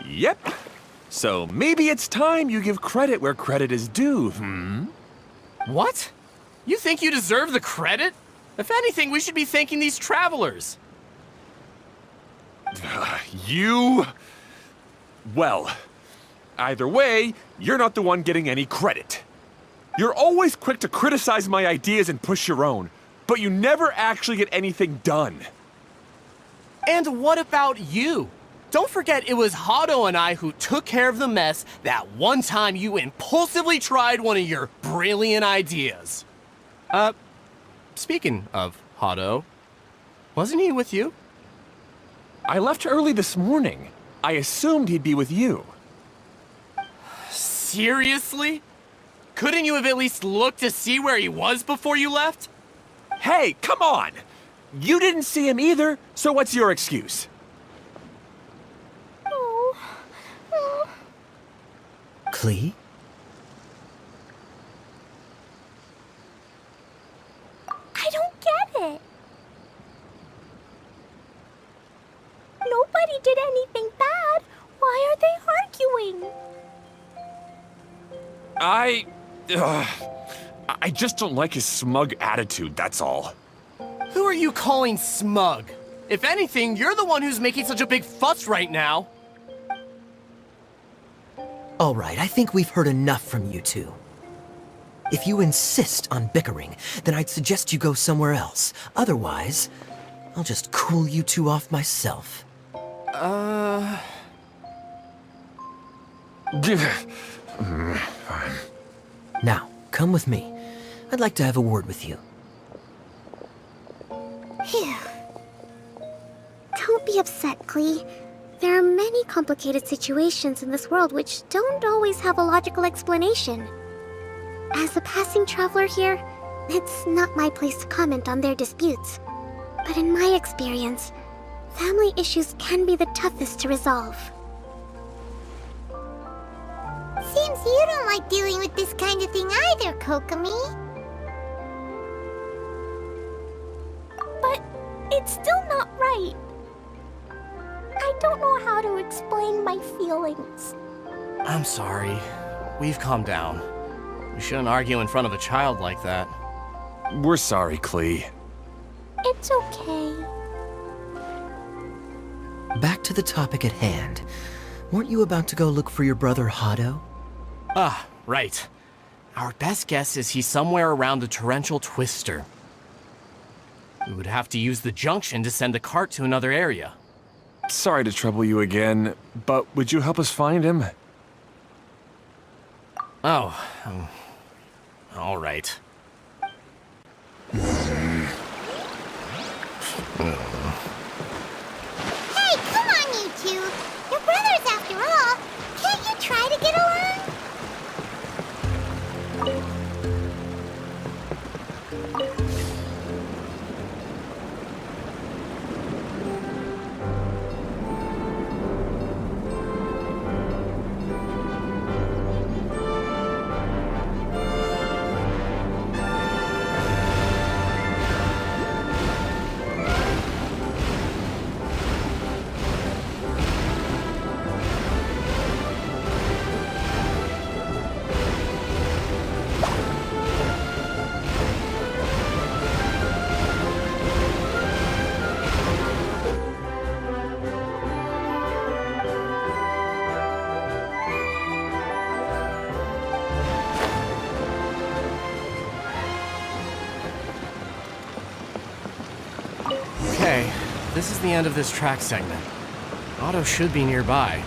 Yep. So maybe it's time you give credit where credit is due, What? You think you deserve the credit? If anything, we should be thanking these travelers. You... Well, either way, you're not the one getting any credit. You're always quick to criticize my ideas and push your own, but you never actually get anything done. And what about you? Don't forget it was Hado and I who took care of the mess that one time you impulsively tried one of your brilliant ideas. Speaking of Hado, wasn't he with you? I left early this morning. I assumed he'd be with you. Seriously? Couldn't you have at least looked to see where he was before you left? Hey, come on! You didn't see him either, so what's your excuse? Klee? I don't get it. Nobody did anything bad. Why are they arguing? I just don't like his smug attitude, that's all. Who are you calling smug? If anything, you're the one who's making such a big fuss right now. All right, I think we've heard enough from you two. If you insist on bickering, then I'd suggest you go somewhere else. Otherwise, I'll just cool you two off myself. Fine. Now, come with me. I'd like to have a word with you. Phew. Don't be upset, Klee. There are many complicated situations in this world which don't always have a logical explanation. As a passing traveler here, it's not my place to comment on their disputes. But in my experience, family issues can be the toughest to resolve. Seems you don't like dealing with this kind of thing either, Kokomi. But it's still not right. I don't know how to explain my feelings. I'm sorry. We've calmed down. You shouldn't argue in front of a child like that. We're sorry, Klee. It's okay. Back to the topic at hand. Weren't you about to go look for your brother Hado? Ah, right. Our best guess is he's somewhere around the torrential twister. We would have to use the junction to send the cart to another area. Sorry to trouble you again, but would you help us find him? Oh, all right. Hey, come on, you two. You're brothers after all. Can't you try to get along? Okay, this is the end of this track segment. Otto should be nearby.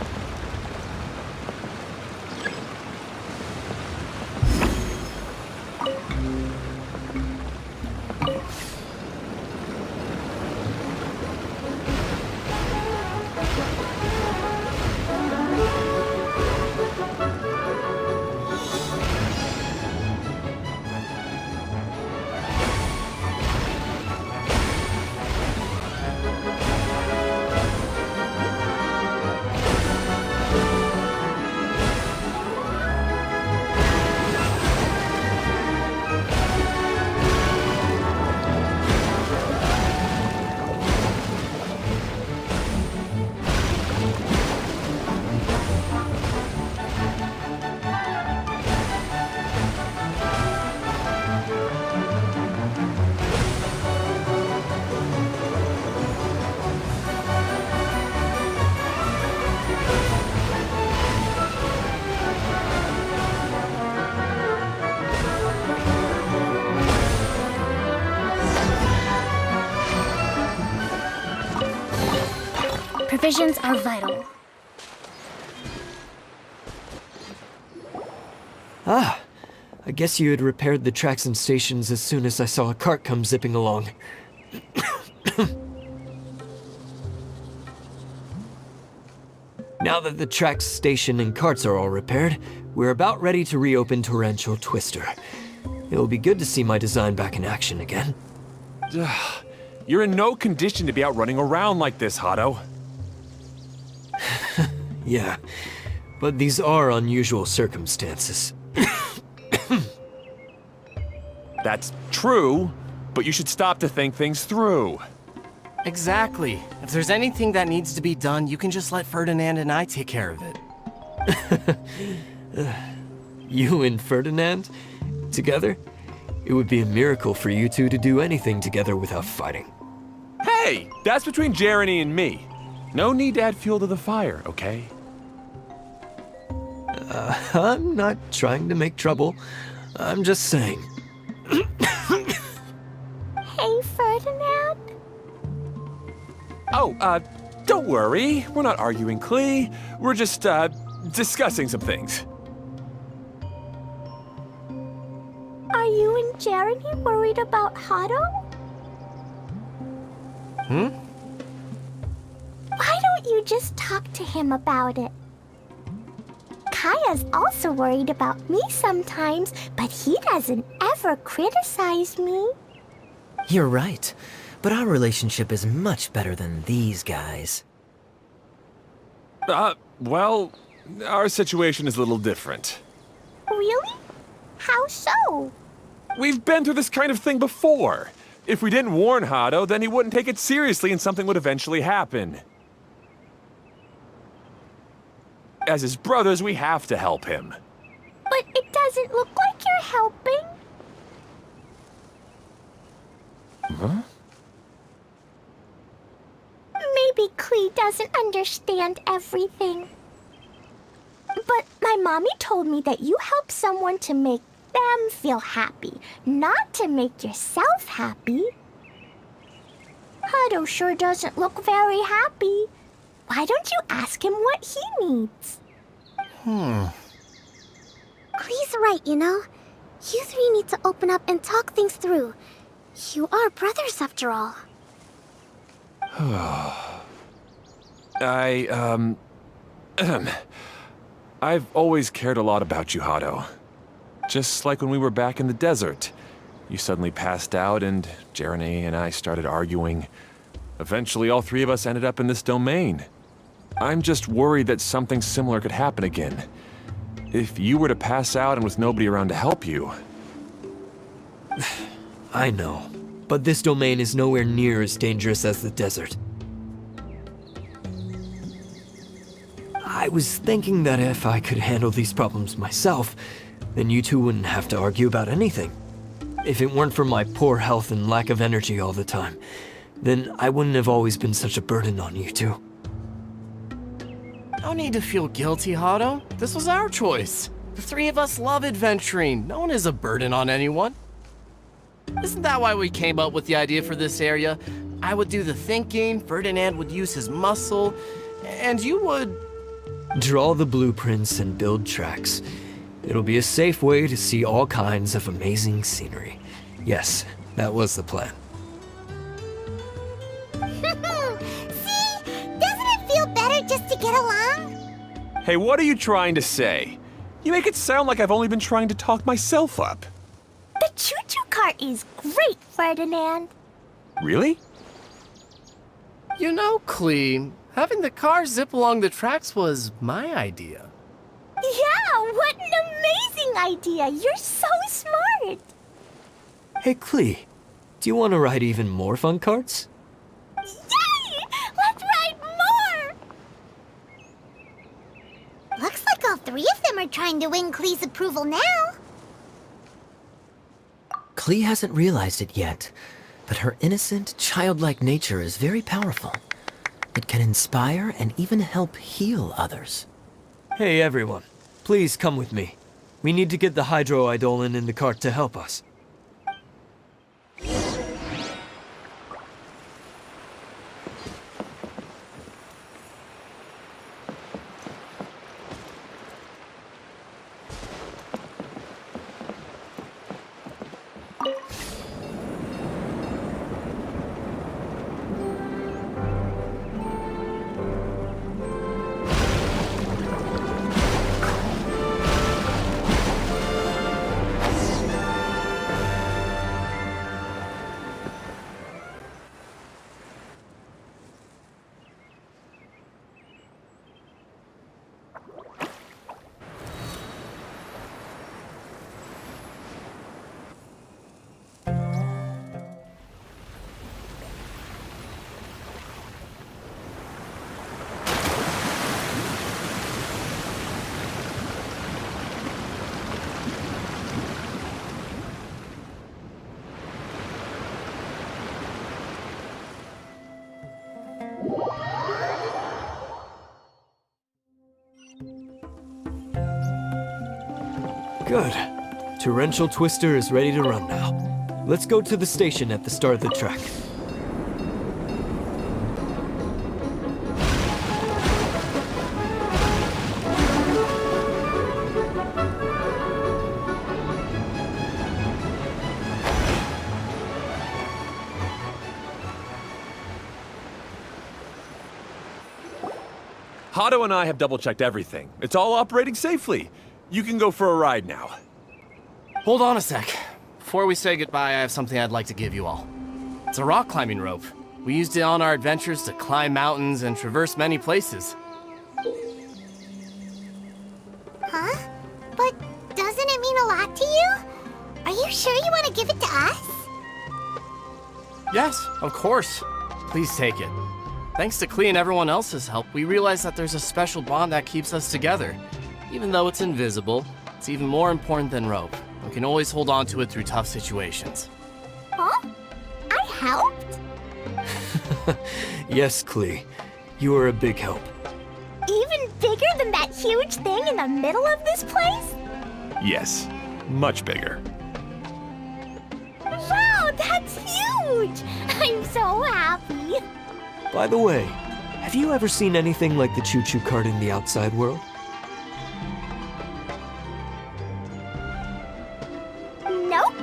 Provisions are vital. Ah, I guess you had repaired the tracks and stations as soon as I saw a cart come zipping along. Now that the tracks, station, and carts are all repaired, we're about ready to reopen Torrential Twister. It'll be good to see my design back in action again. You're in no condition to be out running around like this, Otto. Yeah, but these are unusual circumstances. That's true, but you should stop to think things through. Exactly. If there's anything that needs to be done, you can just let Ferdinand and I take care of it. You and Ferdinand? Together? It would be a miracle for you two to do anything together without fighting. Hey, that's between Jeremy and me. No need to add fuel to the fire, okay? I'm not trying to make trouble. I'm just saying. Hey, Ferdinand. Oh, don't worry. We're not arguing, Clee. We're just, discussing some things. Are you and Jeremy worried about Otto? Why don't you just talk to him about it? Kaya's also worried about me sometimes, but he doesn't ever criticize me. You're right, but our relationship is much better than these guys. Well, our situation is a little different. Really? How so? We've been through this kind of thing before. If we didn't warn Otto, then he wouldn't take it seriously and something would eventually happen. As his brothers, we have to help him. But it doesn't look like you're helping. Huh? Maybe Clee doesn't understand everything. But my mommy told me that you help someone to make them feel happy, not to make yourself happy. Otto sure doesn't look very happy. Why don't you ask him what he needs? Clee's right, you know. You three need to open up and talk things through. You are brothers after all. I've always cared a lot about you, Hado. Just like when we were back in the desert. You suddenly passed out and Jeremy and I started arguing. Eventually, all three of us ended up in this domain. I'm just worried that something similar could happen again. If you were to pass out and with nobody around to help you... I know, but this domain is nowhere near as dangerous as the desert. I was thinking that if I could handle these problems myself, then you two wouldn't have to argue about anything. If it weren't for my poor health and lack of energy all the time, then I wouldn't have always been such a burden on you two. No need to feel guilty, Hado. This was our choice. The three of us love adventuring. No one is a burden on anyone. Isn't that why we came up with the idea for this area? I would do the thinking, Ferdinand would use his muscle, and you would... Draw the blueprints and build tracks. It'll be a safe way to see all kinds of amazing scenery. Yes, that was the plan. See? Doesn't it feel better just to get along? Hey, what are you trying to say? You make it sound like I've only been trying to talk myself up. The choo-choo cart is great, Ferdinand. Really? You know, Clem, having the car zip along the tracks was my idea. Yeah, what an amazing idea! You're so smart! Hey, Klee, do you want to ride even more fun carts? Yay! Let's ride more! Looks like all three of them are trying to win Klee's approval now. Klee hasn't realized it yet, but her innocent, childlike nature is very powerful. It can inspire and even help heal others. Hey, everyone. Please come with me. We need to get the hydroidolin in the cart to help us. Good. Torrential Twister is ready to run now. Let's go to the station at the start of the track. Hado and I have double-checked everything. It's all operating safely. You can go for a ride now. Hold on a sec. Before we say goodbye, I have something I'd like to give you all. It's a rock climbing rope. We used it on our adventures to climb mountains and traverse many places. Huh? But doesn't it mean a lot to you? Are you sure you want to give it to us? Yes, of course. Please take it. Thanks to Klee and everyone else's help, we realized that there's a special bond that keeps us together. Even though it's invisible, it's even more important than rope. We can always hold on to it through tough situations. Huh? I helped? Yes, Klee. You are a big help. Even bigger than that huge thing in the middle of this place? Yes, much bigger. Wow, that's huge! I'm so happy. By the way, have you ever seen anything like the choo-choo cart in the outside world? Nope.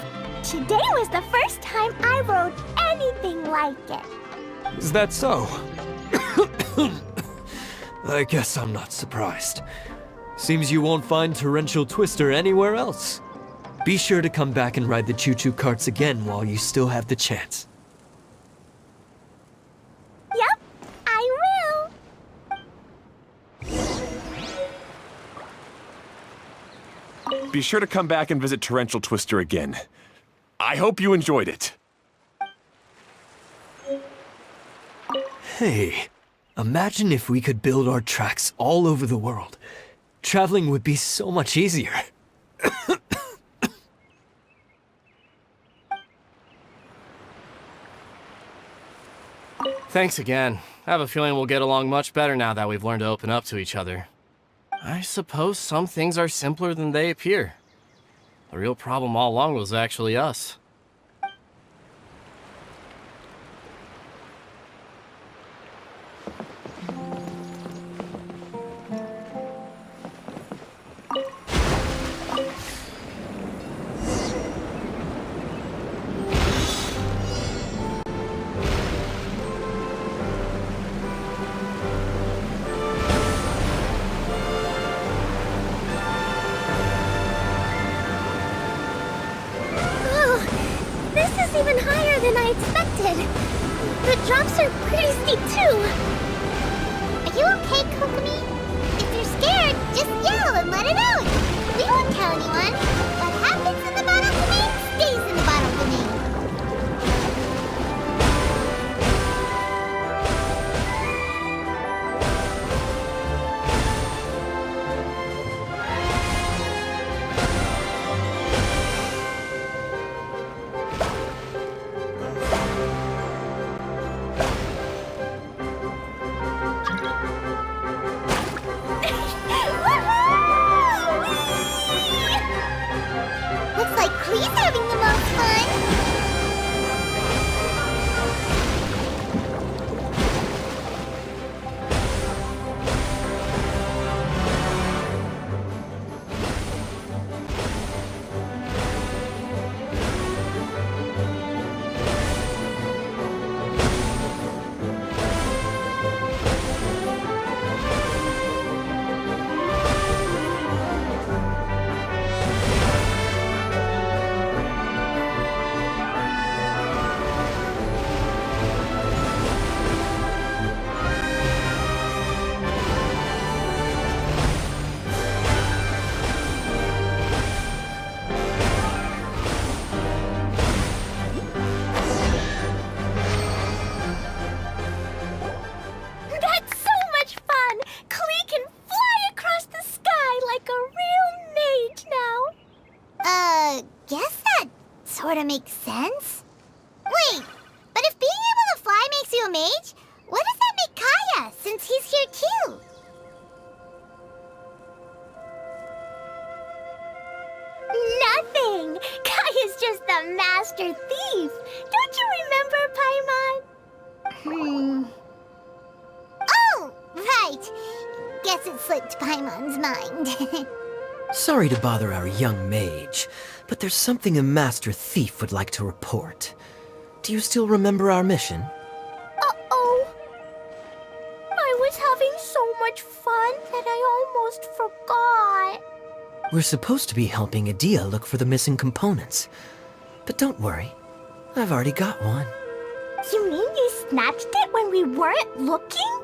Today was the first time I rode anything like it. Is that so? I guess I'm not surprised. Seems you won't find Torrential Twister anywhere else. Be sure to come back and ride the choo-choo carts again while you still have the chance. Yep, I will. Be sure to come back and visit Torrential Twister again. I hope you enjoyed it. Hey, imagine if we could build our tracks all over the world. Traveling would be so much easier. Thanks again. I have a feeling we'll get along much better now that we've learned to open up to each other. I suppose some things are simpler than they appear. The real problem all along was actually us. Even higher than I expected. The drops are pretty steep too. Are you okay, Kokomi? If you're scared, just yell and let it out. We won't tell anyone. What happens in the bottle domain stays in the bottle domain. Sorta makes sense. Wait, but if being able to fly makes you a mage, what does that make Kaya, since he's here too? Nothing! Kaya's just the master thief! Don't you remember, Paimon? Oh, right! Guess it slipped Paimon's mind. Sorry to bother our young mage, but there's something a master thief would like to report. Do you still remember our mission? Uh-oh. I was having so much fun that I almost forgot. We're supposed to be helping Adia look for the missing components. But don't worry, I've already got one. You mean you snatched it when we weren't looking?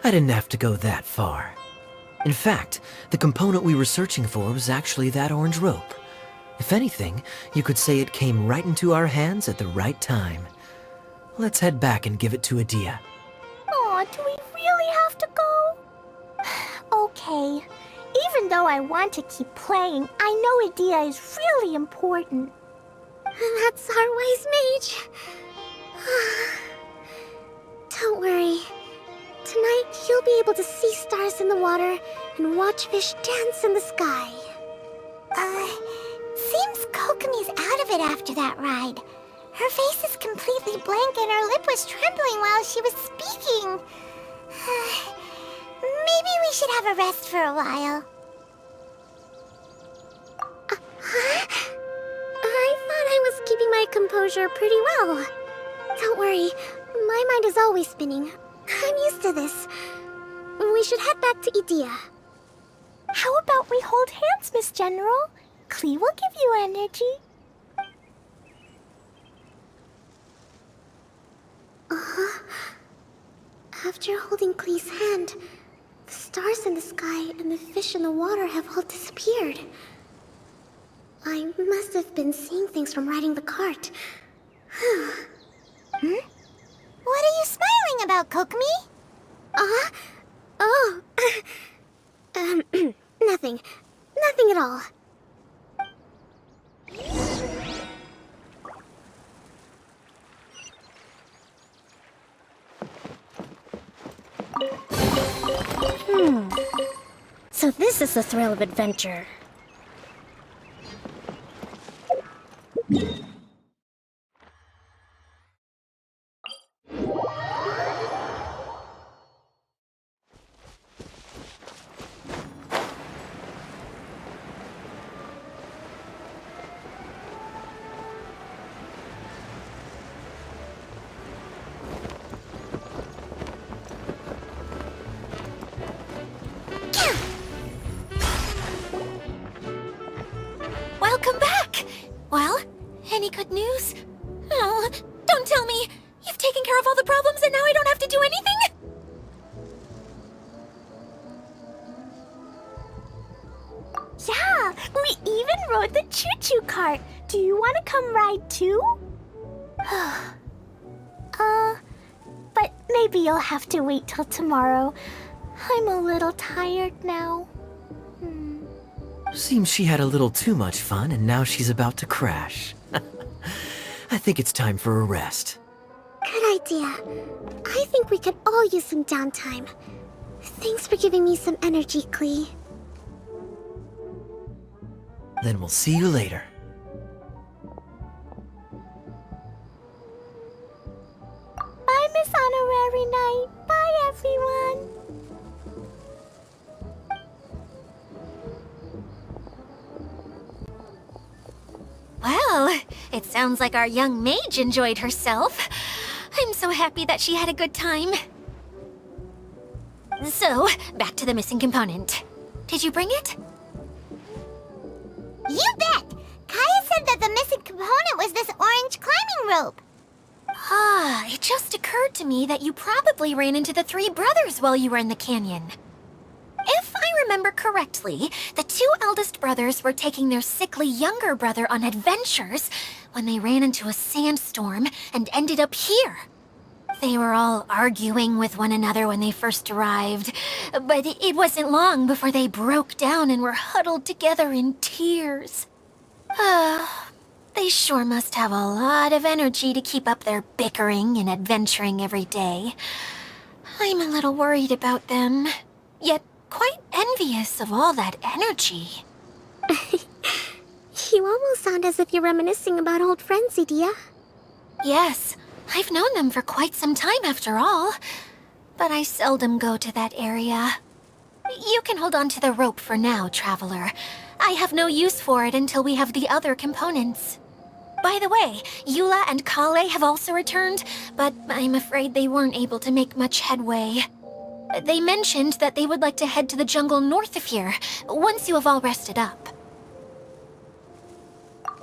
I didn't have to go that far. In fact, the component we were searching for was actually that orange rope. If anything, you could say it came right into our hands at the right time. Let's head back and give it to Adia. Aw, do we really have to go? Okay. Even though I want to keep playing, I know Adia is really important. That's our wise mage. Don't worry. Tonight, you'll be able to see stars in the water and watch fish dance in the sky. Seems Kokomi's out of it after that ride. Her face is completely blank and her lip was trembling while she was speaking. Maybe we should have a rest for a while. I thought I was keeping my composure pretty well. Don't worry. My mind is always spinning. I'm used to this. We should head back to Idea. How about we hold hands, Miss General? Klee will give you energy. After holding Klee's hand, the stars in the sky and the fish in the water have all disappeared. I must have been seeing things from riding the cart. What are you smiling about, Kokomi? Oh. Nothing. Nothing at all. So this is the thrill of adventure. Welcome back! Well, any good news? Oh, don't tell me! You've taken care of all the problems and now I don't have to do anything? Yeah, we even rode the choo-choo cart. Do you want to come ride too? But maybe you'll have to wait till tomorrow. I'm a little tired now. Seems she had a little too much fun and now she's about to crash. I think it's time for a rest. Good idea. I think we could all use some downtime. Thanks for giving me some energy, Klee. Then we'll see you later. Bye, Miss Honorary Knight. Bye, everyone. Well, it sounds like our young mage enjoyed herself. I'm so happy that she had a good time. So, back to the missing component. Did you bring it? You bet! Kaya said that the missing component was this orange climbing rope. Ah, it just occurred to me that you probably ran into the three brothers while you were in the canyon. If I remember correctly, the two eldest brothers were taking their sickly younger brother on adventures when they ran into a sandstorm and ended up here. They were all arguing with one another when they first arrived, but it wasn't long before they broke down and were huddled together in tears. They sure must have a lot of energy to keep up their bickering and adventuring every day. I'm a little worried about them, yet quite envious of all that energy. You almost sound as if you're reminiscing about old friends, Idea. Yes, I've known them for quite some time after all, but I seldom go to that area. You can hold on to the rope for now, Traveler. I have no use for it until we have the other components. By the way, Eula and Kale have also returned, but I'm afraid they weren't able to make much headway. They mentioned that they would like to head to the jungle north of here, once you have all rested up.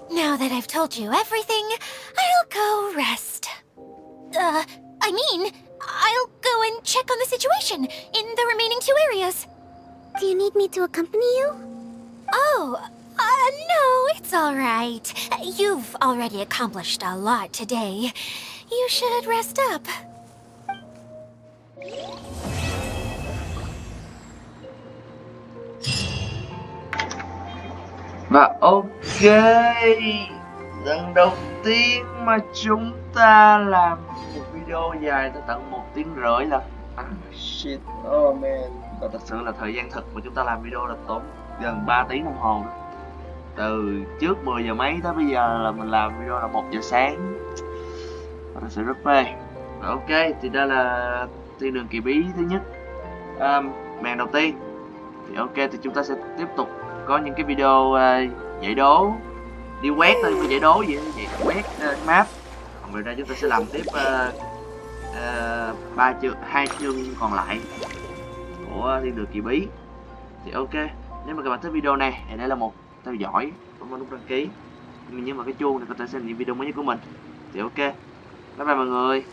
Now that I've told you everything, I'll go rest. I'll go and check on the situation in the remaining two areas. Do you need me to accompany you? Oh, no, it's all right. You've already accomplished a lot today. You should rest up. Và ok, lần đầu tiên mà chúng ta làm một video dài tới tận 1 tiếng rưỡi là shit, oh man. Và thật sự là thời gian thực mà chúng ta làm video là tốn gần 3 tiếng đồng hồ. Từ trước 10 giờ mấy tới bây giờ là mình làm video là 1 giờ sáng. Và thật sự rất mê. Và ok, thì đây là thiên đường kỳ bí thứ nhất, màn đầu tiên. Thì ok, thì chúng ta sẽ tiếp tục có những cái video giải đố, đi quét thôi, giải đố gì vậy, quét map Vậy ra chúng ta sẽ làm tiếp 2 chương còn lại của Thiên Đường Kỳ Bí. Thì ok, nếu mà các bạn thích video này hãy để là một theo dõi, bấm vào nút đăng ký, nhấn vào cái chuông để có thể xem những video mới nhất của mình. Thì ok, bye bye mọi người.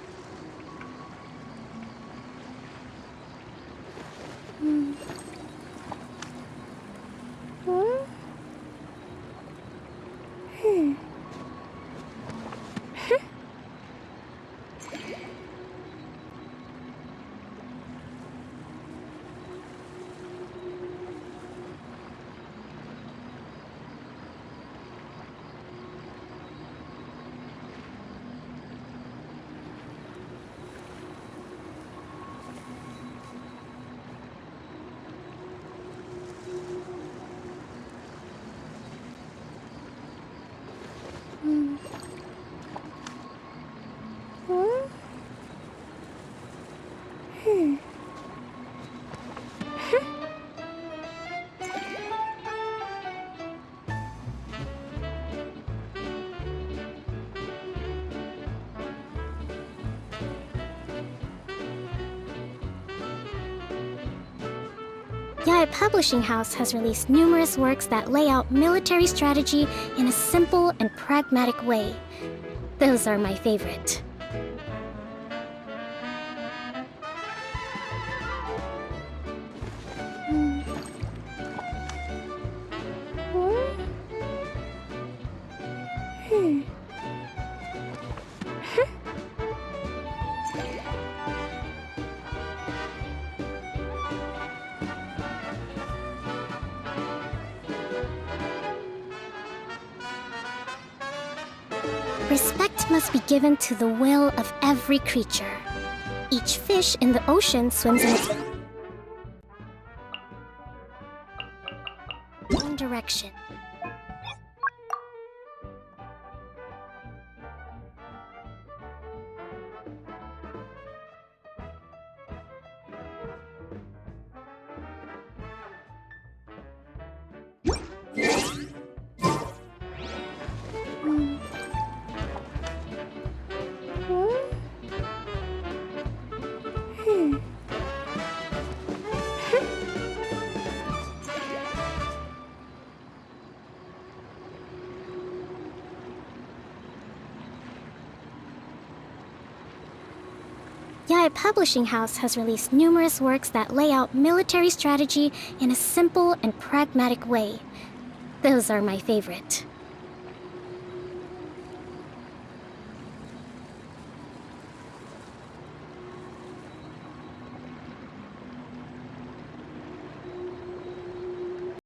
Yae Publishing House has released numerous works that lay out military strategy in a simple and pragmatic way. Those are my favorite. Respect must be given to the will of every creature. Each fish in the ocean swims in its own direction. Yae Publishing House has released numerous works that lay out military strategy in a simple and pragmatic way. Those are my favorite.